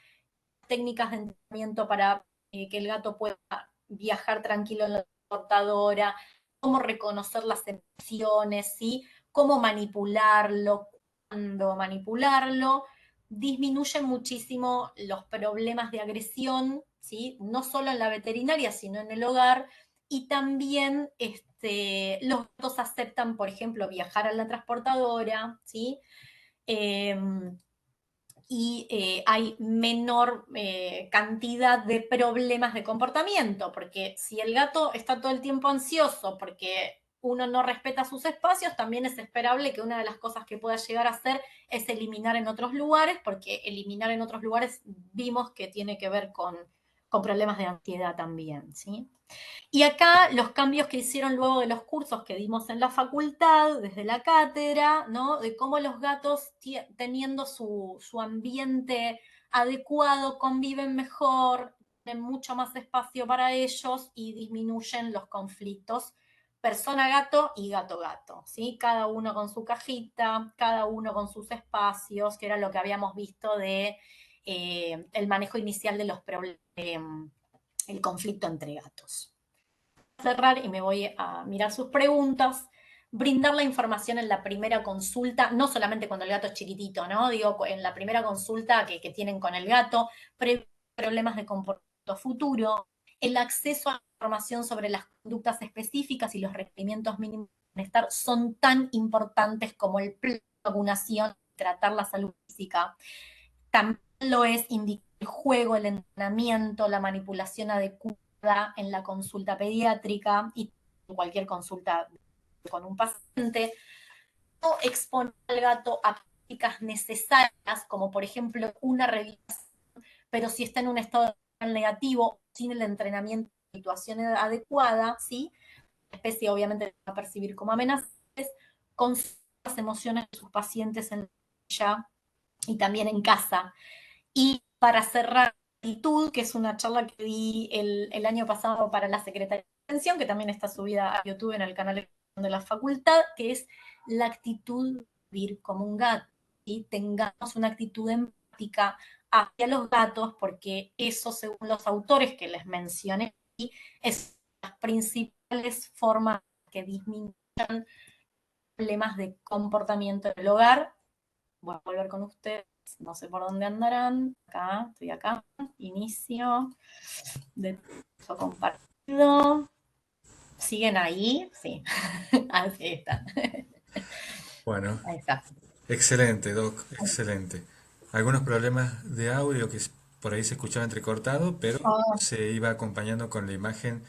técnicas de entrenamiento para que el gato pueda viajar tranquilo en la portadora, cómo reconocer las emociones, ¿sí? Cómo manipularlo, cuándo manipularlo, disminuyen muchísimo los problemas de agresión, ¿sí? No solo en la veterinaria, sino en el hogar, y también los gatos aceptan, por ejemplo, viajar a la transportadora, ¿sí? y hay menor cantidad de problemas de comportamiento, porque si el gato está todo el tiempo ansioso porque uno no respeta sus espacios, también es esperable que una de las cosas que pueda llegar a hacer es eliminar en otros lugares, porque eliminar en otros lugares vimos que tiene que ver con problemas de ansiedad también, ¿sí? Y acá los cambios que hicieron luego de los cursos que dimos en la facultad, desde la cátedra, ¿no? De cómo los gatos teniendo su ambiente adecuado conviven mejor, tienen mucho más espacio para ellos y disminuyen los conflictos persona-gato y gato-gato, ¿sí? Cada uno con su cajita, cada uno con sus espacios, que era lo que habíamos visto de el manejo inicial de los problemas, el conflicto entre gatos. Cerrar y me voy a mirar sus preguntas. Brindar la información en la primera consulta, no solamente cuando el gato es chiquitito, ¿no? Digo, en la primera consulta que tienen con el gato, problemas de comportamiento futuro, el acceso a la información sobre las conductas específicas y los requerimientos mínimos de bienestar son tan importantes como el plan de vacunación, tratar la salud física. También lo es indicar el juego, el entrenamiento, la manipulación adecuada en la consulta pediátrica y en cualquier consulta con un paciente. No exponer al gato a prácticas necesarias, como por ejemplo una revisión, pero si está en un estado negativo, sin el entrenamiento en situación adecuada, ¿sí? La especie obviamente va a percibir como amenazas, con las emociones de sus pacientes en ella y también en casa. Y para cerrar, actitud, que es una charla que di el año pasado para la Secretaría de Atención, que también está subida a YouTube en el canal de la facultad, que es la actitud de vivir como un gato. Y tengamos una actitud empática hacia los gatos, porque eso, según los autores que les mencioné, es las principales formas que disminuyan problemas de comportamiento en el hogar. Voy a volver con ustedes, no sé por dónde andarán. Acá, estoy acá. Inicio de texto compartido. ¿Siguen ahí? Sí. Así está. Bueno, Ahí está. excelente, Doc, excelente. Algunos problemas de audio que por ahí se escuchaba entrecortado, pero Oh, se iba acompañando con la imagen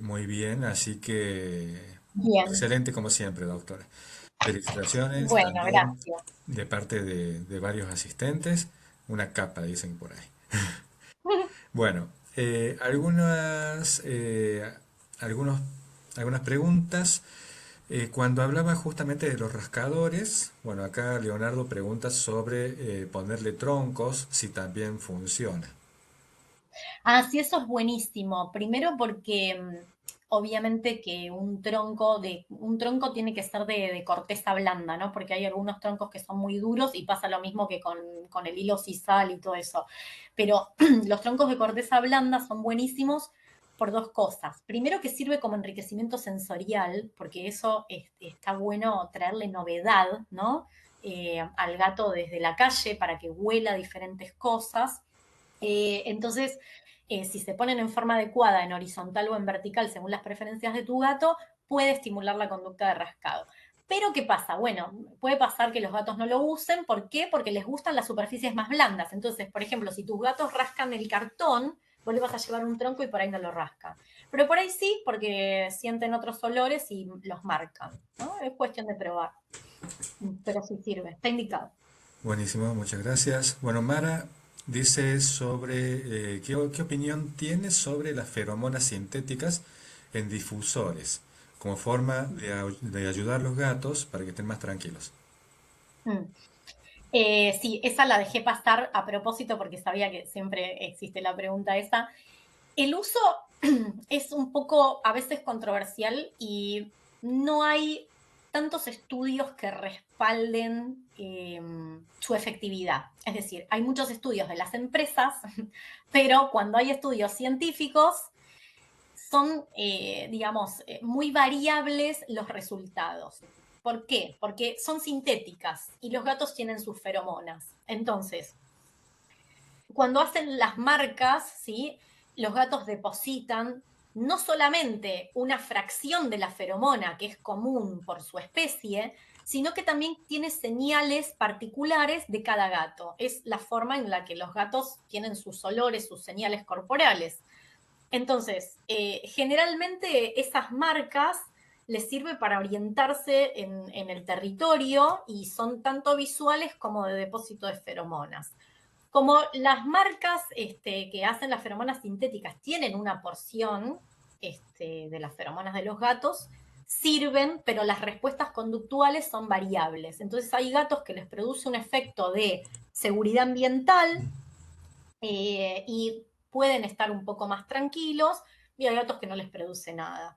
muy bien, así que bien. excelente como siempre, doctora. Felicitaciones Bueno, también gracias. de parte de varios asistentes, una capa, dicen por ahí. Bueno, algunos, algunas preguntas. Cuando hablaba justamente de los rascadores, bueno, acá Leonardo pregunta sobre ponerle troncos, si también funciona. Ah, sí, eso es buenísimo. Primero porque obviamente que un tronco tiene que ser de corteza blanda, ¿no? Porque hay algunos troncos que son muy duros y pasa lo mismo que con el hilo sisal y todo eso. Pero los troncos de corteza blanda son buenísimos por dos cosas. Primero que sirve como enriquecimiento sensorial, porque eso está bueno traerle novedad, ¿no? Al gato desde la calle para que huela diferentes cosas. Entonces, si se ponen en forma adecuada, en horizontal o en vertical, según las preferencias de tu gato, puede estimular la conducta de rascado. Pero, ¿qué pasa? Bueno, puede pasar que los gatos no lo usen. ¿Por qué? Porque les gustan las superficies más blandas. Entonces, por ejemplo, si tus gatos rascan el cartón, vos le vas a llevar un tronco y por ahí no lo rascan. Pero por ahí sí, porque sienten otros olores y los marcan, ¿no? Es cuestión de probar. Pero sí sirve, está indicado. Buenísimo, muchas gracias. Bueno, Mara dice sobre, ¿qué opinión tienes sobre las feromonas sintéticas en difusores como forma de ayudar a los gatos para que estén más tranquilos? Mm. Sí, esa la dejé pasar a propósito porque sabía que siempre existe la pregunta esa. El uso es un poco a veces controversial y no hay tantos estudios que respalden su efectividad. Es decir, hay muchos estudios de las empresas, pero cuando hay estudios científicos son, digamos, muy variables los resultados. ¿Por qué? Porque son sintéticas y los gatos tienen sus feromonas. Entonces, cuando hacen las marcas, ¿sí? Los gatos depositan no solamente una fracción de la feromona que es común por su especie, sino que también tiene señales particulares de cada gato. Es la forma en la que los gatos tienen sus olores, sus señales corporales. Entonces, generalmente esas marcas les sirve para orientarse en el territorio y son tanto visuales como de depósito de feromonas. Como las marcas que hacen las feromonas sintéticas tienen una porción de las feromonas de los gatos, sirven, pero las respuestas conductuales son variables. Entonces hay gatos que les produce un efecto de seguridad ambiental y pueden estar un poco más tranquilos, y hay gatos que no les produce nada.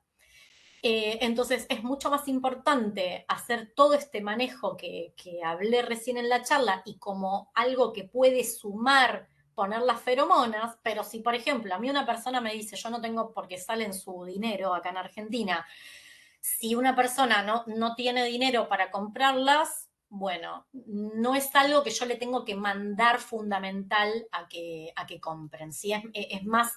Entonces es mucho más importante hacer todo este manejo que hablé recién en la charla y como algo que puede sumar poner las feromonas, pero si por ejemplo a mí una persona me dice yo no tengo porque salen su dinero acá en Argentina, si una persona no tiene dinero para comprarlas, bueno, no es algo que yo le tengo que mandar fundamental a que compren. ¿Sí? Es más,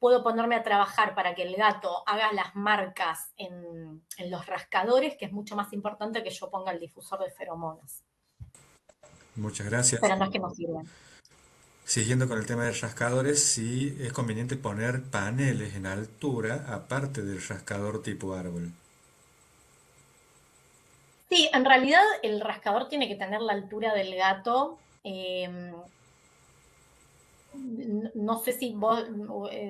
puedo ponerme a trabajar para que el gato haga las marcas en los rascadores, que es mucho más importante que yo ponga el difusor de feromonas. Muchas gracias. Pero no es que no sirvan. Siguiendo con el tema de rascadores, sí es conveniente poner paneles en altura aparte del rascador tipo árbol. Sí, en realidad el rascador tiene que tener la altura del gato. No sé si vos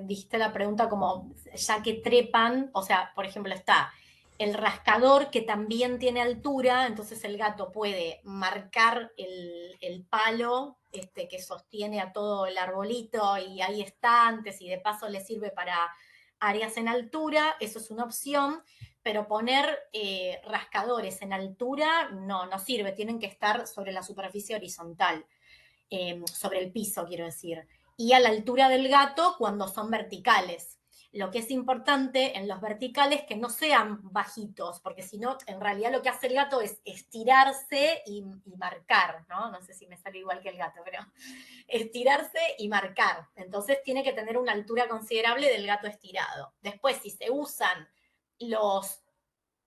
dijiste la pregunta como ya que trepan, o sea, por ejemplo, está el rascador que también tiene altura, entonces el gato puede marcar el palo que sostiene a todo el arbolito y hay estantes y de paso le sirve para áreas en altura, eso es una opción, pero poner rascadores en altura no sirve, tienen que estar sobre la superficie horizontal, sobre el piso, quiero decir, y a la altura del gato cuando son verticales. Lo que es importante en los verticales que no sean bajitos, porque si no, en realidad lo que hace el gato es estirarse y marcar, ¿no? No sé si me sale igual que el gato, pero estirarse y marcar. Entonces tiene que tener una altura considerable del gato estirado. Después, si se usan los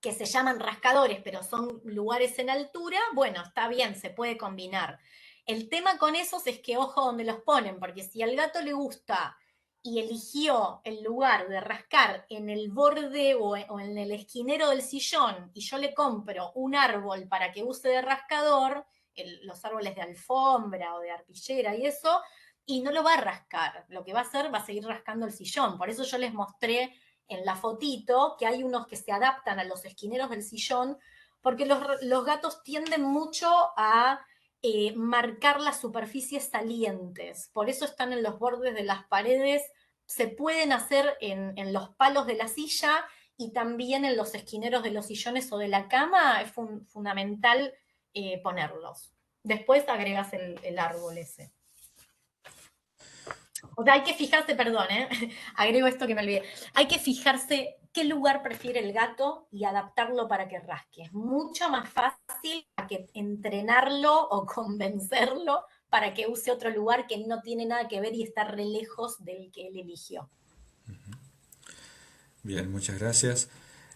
que se llaman rascadores, pero son lugares en altura, bueno, está bien, se puede combinar. El tema con esos es que ojo donde los ponen, porque si al gato le gusta y eligió el lugar de rascar en el borde o en el esquinero del sillón y yo le compro un árbol para que use de rascador, los árboles de alfombra o de arpillera y eso, y no lo va a rascar. Lo que va a hacer va a seguir rascando el sillón. Por eso yo les mostré en la fotito que hay unos que se adaptan a los esquineros del sillón, porque los gatos tienden mucho a marcar las superficies salientes, por eso están en los bordes de las paredes, se pueden hacer en los palos de la silla y también en los esquineros de los sillones o de la cama, es fundamental ponerlos. Después agregas el árbol ese. O sea, hay que fijarse, perdón, agrego esto que me olvidé. Hay que fijarse qué lugar prefiere el gato y adaptarlo para que rasque. Es mucho más fácil que entrenarlo o convencerlo para que use otro lugar que no tiene nada que ver y está re lejos del que él eligió. Bien, muchas gracias.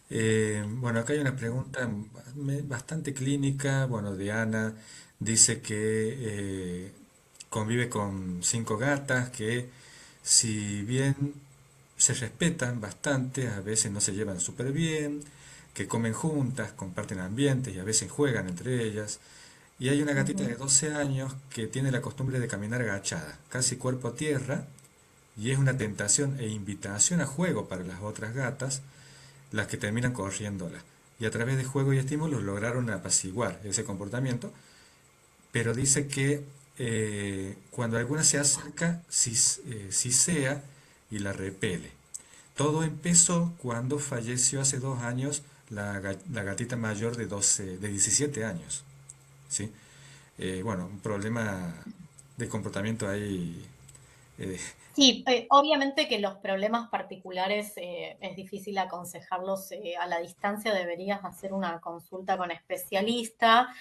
Bueno, acá hay una pregunta bastante clínica. Bueno, Diana dice que convive con 5 gatas que si bien se respetan bastante, a veces no se llevan súper bien, que comen juntas, comparten ambientes y a veces juegan entre ellas. Y hay una gatita de 12 años que tiene la costumbre de caminar agachada, casi cuerpo a tierra, y es una tentación e invitación a juego para las otras gatas, las que terminan corriéndola. Y a través de juego y estímulos lograron apaciguar ese comportamiento, pero dice que cuando alguna se acerca, sisea y la repele. Todo empezó cuando falleció hace 2 años la gatita mayor de 17 años. ¿Sí? Bueno, un problema de comportamiento ahí Eh, Sí, obviamente que los problemas particulares es difícil aconsejarlos a la distancia, deberías hacer una consulta con especialista.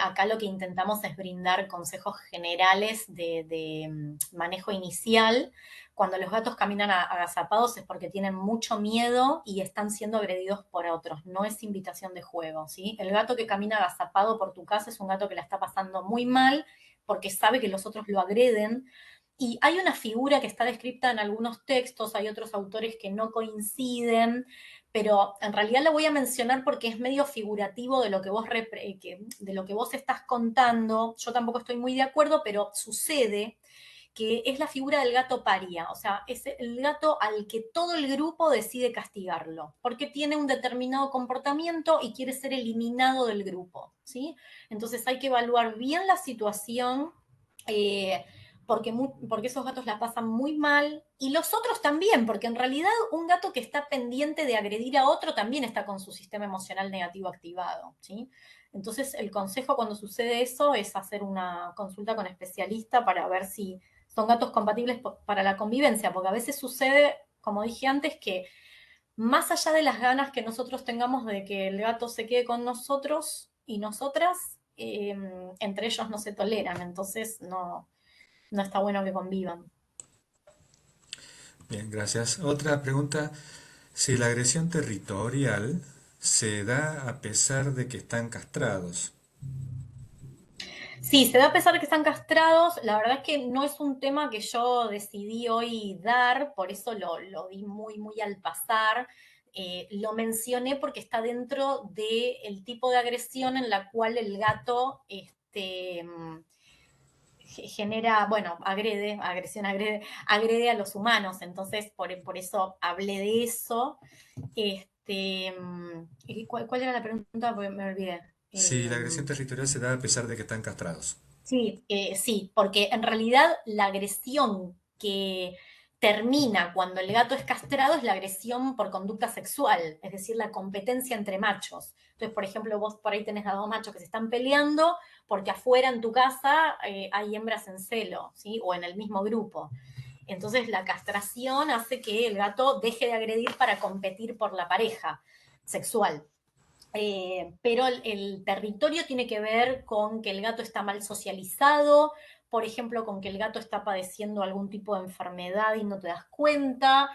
Acá lo que intentamos es brindar consejos generales de manejo inicial. Cuando los gatos caminan agazapados es porque tienen mucho miedo y están siendo agredidos por otros, no es invitación de juego, ¿sí? El gato que camina agazapado por tu casa es un gato que la está pasando muy mal porque sabe que los otros lo agreden, y hay una figura que está descrita en algunos textos, hay otros autores que no coinciden, pero en realidad la voy a mencionar porque es medio figurativo de lo que de lo que vos estás contando. Yo tampoco estoy muy de acuerdo, pero sucede que es la figura del gato paria, o sea, es el gato al que todo el grupo decide castigarlo, porque tiene un determinado comportamiento y quiere ser eliminado del grupo, ¿sí? Entonces hay que evaluar bien la situación, eh, porque esos gatos la pasan muy mal y los otros también, porque en realidad un gato que está pendiente de agredir a otro también está con su sistema emocional negativo activado, ¿sí? Entonces el consejo cuando sucede eso es hacer una consulta con especialista para ver si son gatos compatibles para la convivencia, porque a veces sucede, como dije antes, que más allá de las ganas que nosotros tengamos de que el gato se quede con nosotros y nosotras, entre ellos no se toleran, entonces no está bueno que convivan. Bien, gracias. Otra pregunta, si la agresión territorial se da a pesar de que están castrados. Sí, se da a pesar de que están castrados. La verdad es que no es un tema que yo decidí hoy dar, por eso lo di muy, muy al pasar. Lo mencioné porque está dentro del tipo de agresión en la cual el gato genera, bueno, agrede a los humanos. Entonces, por eso hablé de eso. ¿Cuál era la pregunta? Porque me olvidé. Si la agresión territorial se da a pesar de que están castrados. Sí, sí, porque en realidad la agresión que termina cuando el gato es castrado es la agresión por conducta sexual, es decir, la competencia entre machos. Entonces, por ejemplo, vos por ahí tenés a dos machos que se están peleando porque afuera en tu casa hay hembras en celo, ¿sí? O en el mismo grupo. Entonces, la castración hace que el gato deje de agredir para competir por la pareja sexual. Pero el territorio tiene que ver con que el gato está mal socializado, por ejemplo, con que el gato está padeciendo algún tipo de enfermedad y no te das cuenta,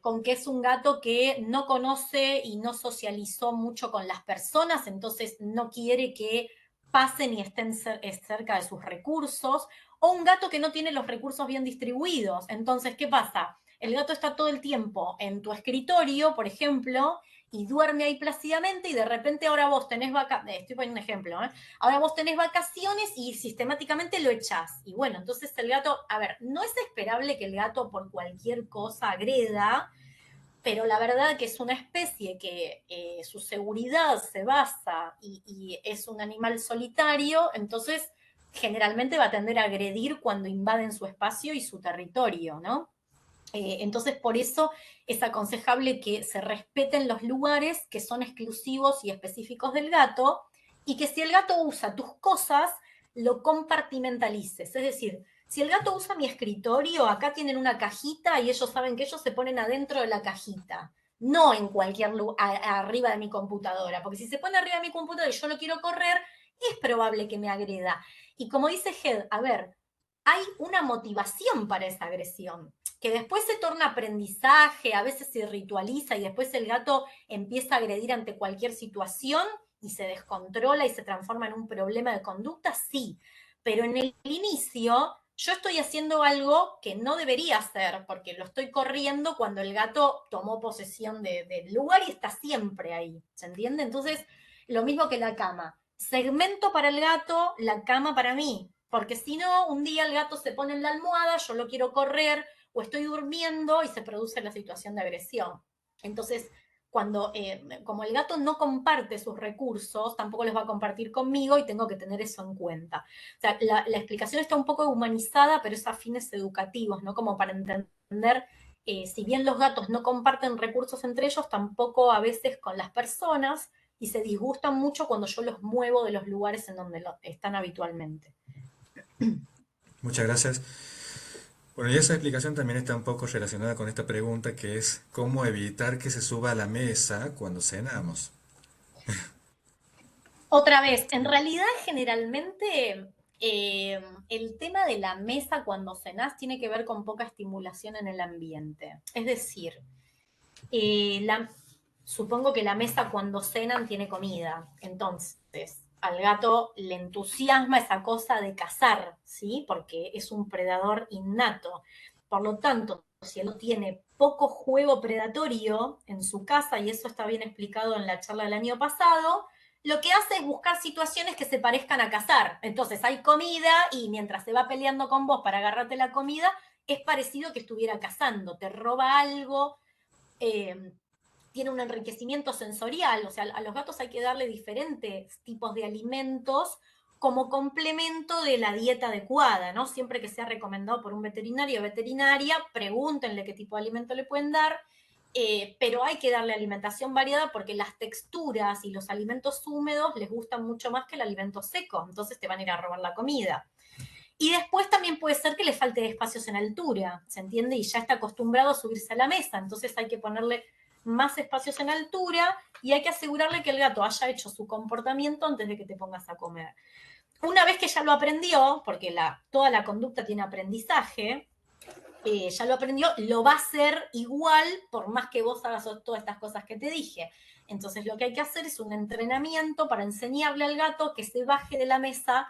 con que es un gato que no conoce y no socializó mucho con las personas, entonces no quiere que pasen y estén cerca de sus recursos, o un gato que no tiene los recursos bien distribuidos. Entonces, ¿qué pasa? El gato está todo el tiempo en tu escritorio, por ejemplo, y duerme ahí plácidamente y de repente ahora vos tenés vacaciones, estoy poniendo un ejemplo, ¿eh? Ahora vos tenés vacaciones y sistemáticamente lo echás. Y bueno, entonces el gato, a ver, no es esperable que el gato por cualquier cosa agreda, pero la verdad que es una especie que su seguridad se basa y es un animal solitario, entonces generalmente va a tender a agredir cuando invaden su espacio y su territorio, ¿no? Entonces, por eso es aconsejable que se respeten los lugares que son exclusivos y específicos del gato y que si el gato usa tus cosas, lo compartimentalices. Es decir, si el gato usa mi escritorio, acá tienen una cajita y ellos saben que ellos se ponen adentro de la cajita, no en cualquier lugar arriba de mi computadora, porque si se pone arriba de mi computadora y yo lo quiero correr, es probable que me agreda. Y como dice Head, a ver, hay una motivación para esa agresión que después se torna aprendizaje, a veces se ritualiza y después el gato empieza a agredir ante cualquier situación y se descontrola y se transforma en un problema de conducta, sí. Pero en el inicio yo estoy haciendo algo que no debería hacer porque lo estoy corriendo cuando el gato tomó posesión del lugar y está siempre ahí. ¿Se entiende? Entonces, lo mismo que la cama. Segmento para el gato, la cama para mí. Porque si no, un día el gato se pone en la almohada, yo lo quiero correr, o estoy durmiendo y se produce la situación de agresión. Entonces, como el gato no comparte sus recursos, tampoco los va a compartir conmigo y tengo que tener eso en cuenta. O sea, la explicación está un poco humanizada, pero es a fines educativos, ¿no? Como para entender, si bien los gatos no comparten recursos entre ellos, tampoco a veces con las personas y se disgustan mucho cuando yo los muevo de los lugares en donde están habitualmente. Muchas gracias. Bueno, y esa explicación también está un poco relacionada con esta pregunta que es cómo evitar que se suba a la mesa cuando cenamos. Otra vez, en realidad generalmente el tema de la mesa cuando cenás tiene que ver con poca estimulación en el ambiente. Es decir, supongo que la mesa cuando cenan tiene comida. Entonces, al gato le entusiasma esa cosa de cazar, ¿sí? Porque es un predador innato. Por lo tanto, si él tiene poco juego predatorio en su casa, y eso está bien explicado en la charla del año pasado, lo que hace es buscar situaciones que se parezcan a cazar. Entonces hay comida y mientras se va peleando con vos para agarrarte la comida, es parecido que estuviera cazando, te roba algo, eh, tiene un enriquecimiento sensorial, o sea, a los gatos hay que darle diferentes tipos de alimentos como complemento de la dieta adecuada, ¿no? Siempre que sea recomendado por un veterinario o veterinaria, pregúntenle qué tipo de alimento le pueden dar, pero hay que darle alimentación variada porque las texturas y los alimentos húmedos les gustan mucho más que el alimento seco, entonces te van a ir a robar la comida. Y después también puede ser que le falte espacios en altura, ¿se entiende? Y ya está acostumbrado a subirse a la mesa, entonces hay que ponerle más espacios en altura y hay que asegurarle que el gato haya hecho su comportamiento antes de que te pongas a comer. Una vez que ya lo aprendió, porque toda la conducta tiene aprendizaje, ya lo aprendió, lo va a hacer igual por más que vos hagas todas estas cosas que te dije. Entonces lo que hay que hacer es un entrenamiento para enseñarle al gato que se baje de la mesa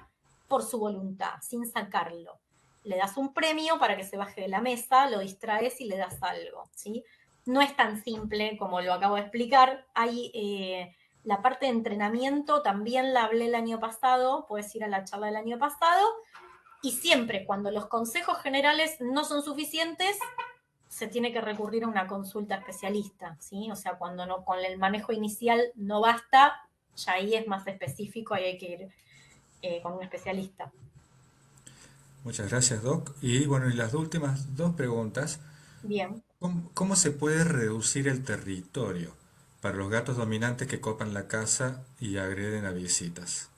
por su voluntad, sin sacarlo. Le das un premio para que se baje de la mesa, lo distraes y le das algo, ¿sí? No es tan simple como lo acabo de explicar. Hay la parte de entrenamiento, también la hablé el año pasado, puedes ir a la charla del año pasado, y siempre cuando los consejos generales no son suficientes, se tiene que recurrir a una consulta especialista, ¿sí? O sea, cuando no, con el manejo inicial no basta, ya ahí es más específico y hay que ir con un especialista. Muchas gracias, Doc. Y bueno, y las últimas dos preguntas. Bien. ¿Cómo se puede reducir el territorio para los gatos dominantes que copan la casa y agreden a visitas?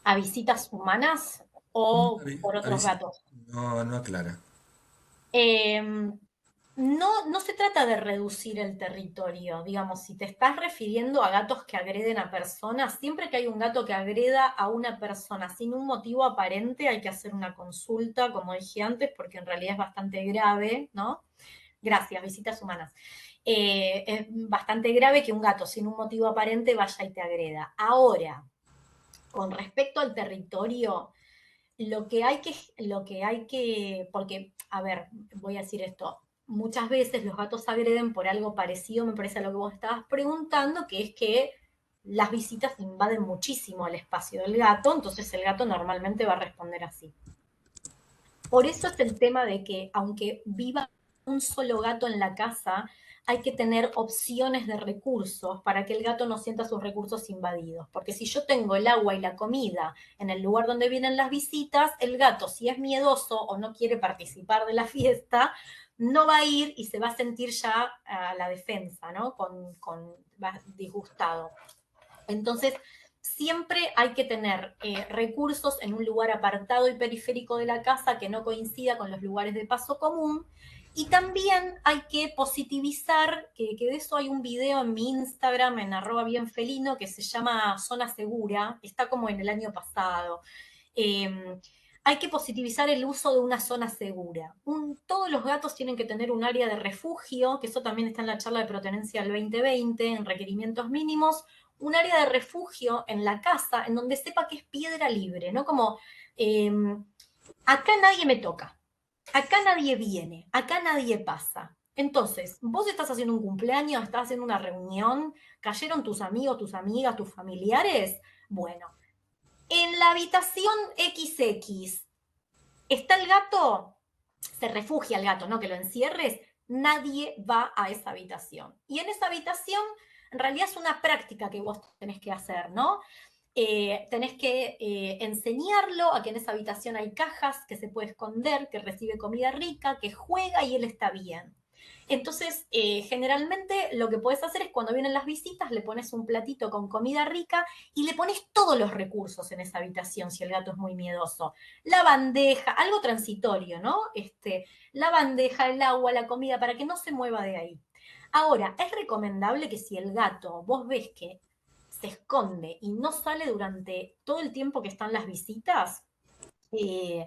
¿A visitas humanas Mm, o por a otros gatos? No, no aclara. Eh, no se trata de reducir el territorio, digamos, si te estás refiriendo a gatos que agreden a personas, siempre que hay un gato que agreda a una persona sin un motivo aparente, hay que hacer una consulta, como dije antes, porque en realidad es bastante grave, ¿no? Gracias, visitas humanas. Es bastante grave que un gato sin un motivo aparente vaya y te agreda. Ahora, con respecto al territorio, porque, a ver, voy a decir esto, muchas veces los gatos agreden por algo parecido, me parece a lo que vos estabas preguntando, que es que las visitas invaden muchísimo el espacio del gato, entonces el gato normalmente va a responder así. Por eso es el tema de que aunque viva un solo gato en la casa, hay que tener opciones de recursos para que el gato no sienta sus recursos invadidos. Porque si yo tengo el agua y la comida en el lugar donde vienen las visitas, el gato, si es miedoso o no quiere participar de la fiesta, no va a ir y se va a sentir ya a la defensa, ¿no? Disgustado. Entonces, siempre hay que tener recursos en un lugar apartado y periférico de la casa que no coincida con los lugares de paso común. Y también hay que positivizar, que de eso hay un video en mi Instagram, en @bienfelino, que se llama Zona Segura, está como en el año pasado. Eh, hay que positivizar el uso de una zona segura. Todos los gatos tienen que tener un área de refugio, que eso también está en la charla de protenencia del 2020, en requerimientos mínimos, un área de refugio en la casa en donde sepa que es piedra libre, ¿no? Como, eh, acá nadie me toca, acá nadie viene, acá nadie pasa. Entonces, vos estás haciendo un cumpleaños, estás haciendo una reunión, cayeron tus amigos, tus amigas, tus familiares. Bueno, en la habitación XX, ¿está el gato? Se refugia el gato, no que lo encierres, nadie va a esa habitación. Y en esa habitación, en realidad es una práctica que vos tenés que hacer, ¿no? Tenés que enseñarlo a que en esa habitación hay cajas, que se puede esconder, que recibe comida rica, que juega y él está bien. Entonces, generalmente lo que puedes hacer es cuando vienen las visitas, le pones un platito con comida rica y le pones todos los recursos en esa habitación si el gato es muy miedoso. La bandeja, algo transitorio, ¿no? La bandeja, el agua, la comida, para que no se mueva de ahí. Ahora, es recomendable que si el gato vos ves que se esconde y no sale durante todo el tiempo que están las visitas, eh,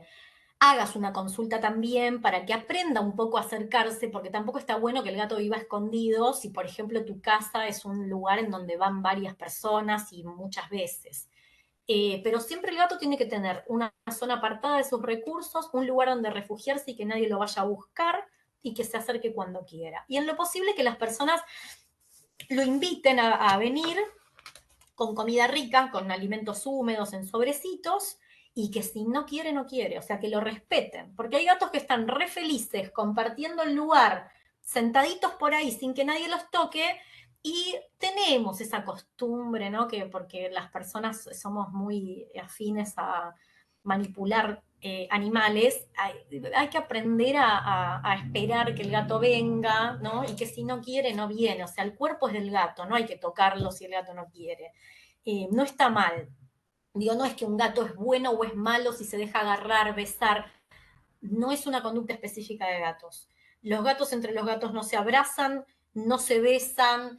hagas una consulta también para que aprenda un poco a acercarse, porque tampoco está bueno que el gato viva escondido si, por ejemplo, tu casa es un lugar en donde van varias personas y muchas veces. Pero siempre el gato tiene que tener una zona apartada de sus recursos, un lugar donde refugiarse y que nadie lo vaya a buscar y que se acerque cuando quiera. Y en lo posible que las personas lo inviten a venir con comida rica, con alimentos húmedos en sobrecitos, y que si no quiere, no quiere, o sea, que lo respeten, porque hay gatos que están re felices compartiendo el lugar, sentaditos por ahí sin que nadie los toque, y tenemos esa costumbre, ¿no? Que porque las personas somos muy afines a manipular animales, hay que aprender a esperar que el gato venga, ¿no? Y que si no quiere, no viene. O sea, el cuerpo es del gato, no hay que tocarlo si el gato no quiere. No está mal. Digo, no es que un gato es bueno o es malo si se deja agarrar, besar. No es una conducta específica de gatos. Los gatos entre los gatos no se abrazan, no se besan,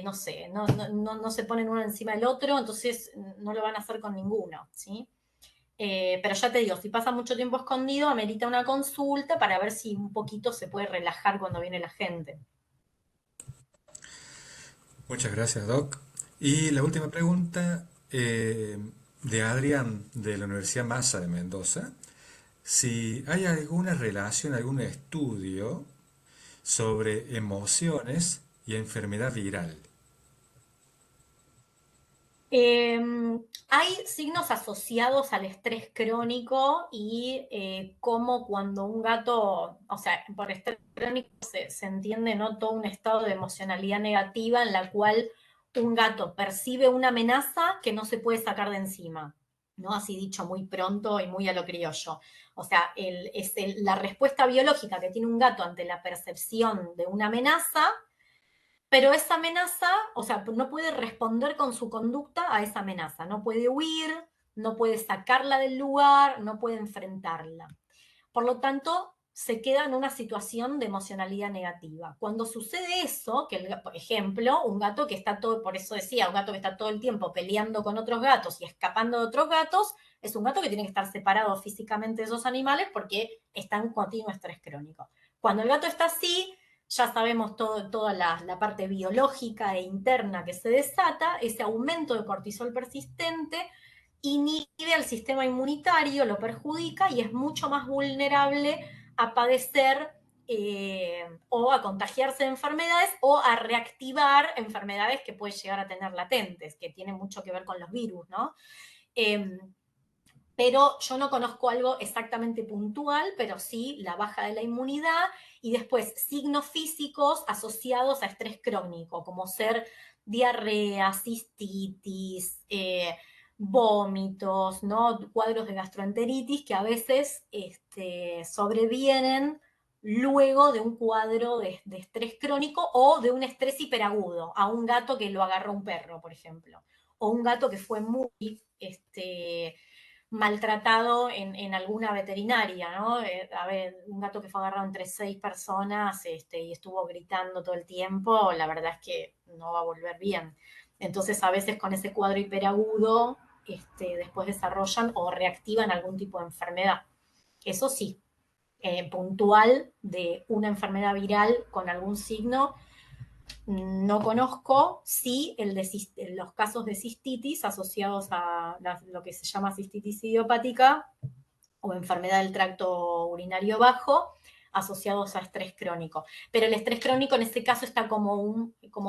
no sé, no se ponen uno encima del otro, entonces no lo van a hacer con ninguno, ¿sí? Pero ya te digo, si pasa mucho tiempo escondido, amerita una consulta para ver si un poquito se puede relajar cuando viene la gente. Muchas gracias, Doc. Y la última pregunta de Adrián de la Universidad Massa de Mendoza. Si hay alguna relación, algún estudio sobre emociones y enfermedad viral. Eh, Hay signos asociados al estrés crónico y cómo cuando un gato, o sea, por estrés crónico se entiende no todo un estado de emocionalidad negativa en la cual un gato percibe una amenaza que no se puede sacar de encima, ¿no? Así dicho muy pronto y muy a lo criollo. O sea, la respuesta biológica que tiene un gato ante la percepción de una amenaza, pero esa amenaza, o sea, no puede responder con su conducta a esa amenaza, no puede huir, no puede sacarla del lugar, no puede enfrentarla. Por lo tanto, se queda en una situación de emocionalidad negativa. Cuando sucede eso, por ejemplo, un gato que está todo, por eso decía, un gato que está todo el tiempo peleando con otros gatos y escapando de otros gatos, es un gato que tiene que estar separado físicamente de esos animales porque está en continuo estrés crónico. Cuando el gato está así, ya sabemos toda la parte biológica e interna que se desata, ese aumento de cortisol persistente inhibe al sistema inmunitario, lo perjudica y es mucho más vulnerable a padecer o a contagiarse de enfermedades o a reactivar enfermedades que puede llegar a tener latentes, que tienen mucho que ver con los virus, ¿no? Eh, pero yo no conozco algo exactamente puntual, pero sí la baja de la inmunidad y después signos físicos asociados a estrés crónico, como ser diarrea, cistitis, vómitos, ¿no? Cuadros de gastroenteritis que a veces sobrevienen luego de un cuadro de estrés crónico o de un estrés hiperagudo, a un gato que lo agarró un perro, por ejemplo, o un gato que fue muy maltratado en alguna veterinaria, ¿no? A ver, un gato que fue agarrado entre 6 personas y estuvo gritando todo el tiempo, la verdad es que no va a volver bien. Entonces, a veces con ese cuadro hiperagudo, después desarrollan o reactivan algún tipo de enfermedad. Eso sí, puntual de una enfermedad viral con algún signo, no conozco, sí, los casos de cistitis asociados a lo que se llama cistitis idiopática o enfermedad del tracto urinario bajo asociados a estrés crónico. Pero el estrés crónico en este caso está como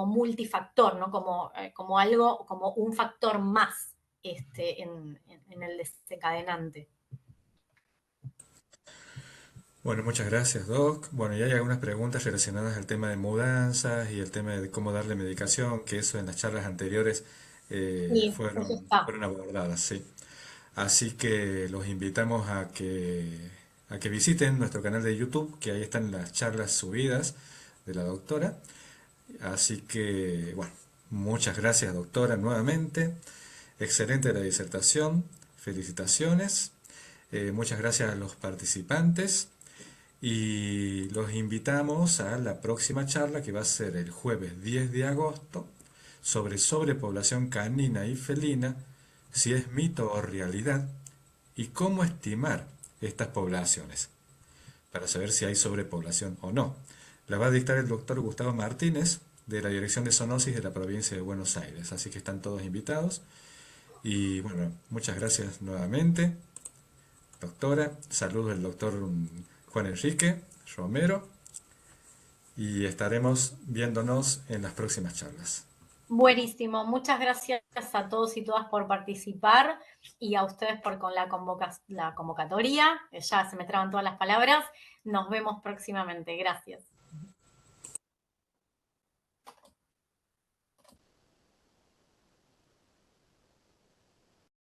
multifactor, ¿no? Como algo, como un factor más en el desencadenante. Bueno, muchas gracias, Doc. Bueno, y hay algunas preguntas relacionadas al tema de mudanzas y el tema de cómo darle medicación, que eso en las charlas anteriores Sí, eso está. fueron abordadas, sí. Así que los invitamos a que visiten nuestro canal de YouTube, que ahí están las charlas subidas de la doctora. Así que, bueno, muchas gracias, doctora, nuevamente. Excelente la disertación. Felicitaciones. Muchas gracias a los participantes. Y los invitamos a la próxima charla, que va a ser el jueves 10 de agosto, sobre sobrepoblación canina y felina, si es mito o realidad, y cómo estimar estas poblaciones, para saber si hay sobrepoblación o no. La va a dictar el doctor Gustavo Martínez, de la Dirección de Zoonosis de la provincia de Buenos Aires. Así que están todos invitados. Y bueno, muchas gracias nuevamente, doctora. Saludos del doctor Juan Enrique Romero. Y estaremos viéndonos en las próximas charlas. Buenísimo, muchas gracias a todos y todas por participar y a ustedes por con la convocatoria. Ya se me traban todas las palabras. Nos vemos próximamente. Gracias.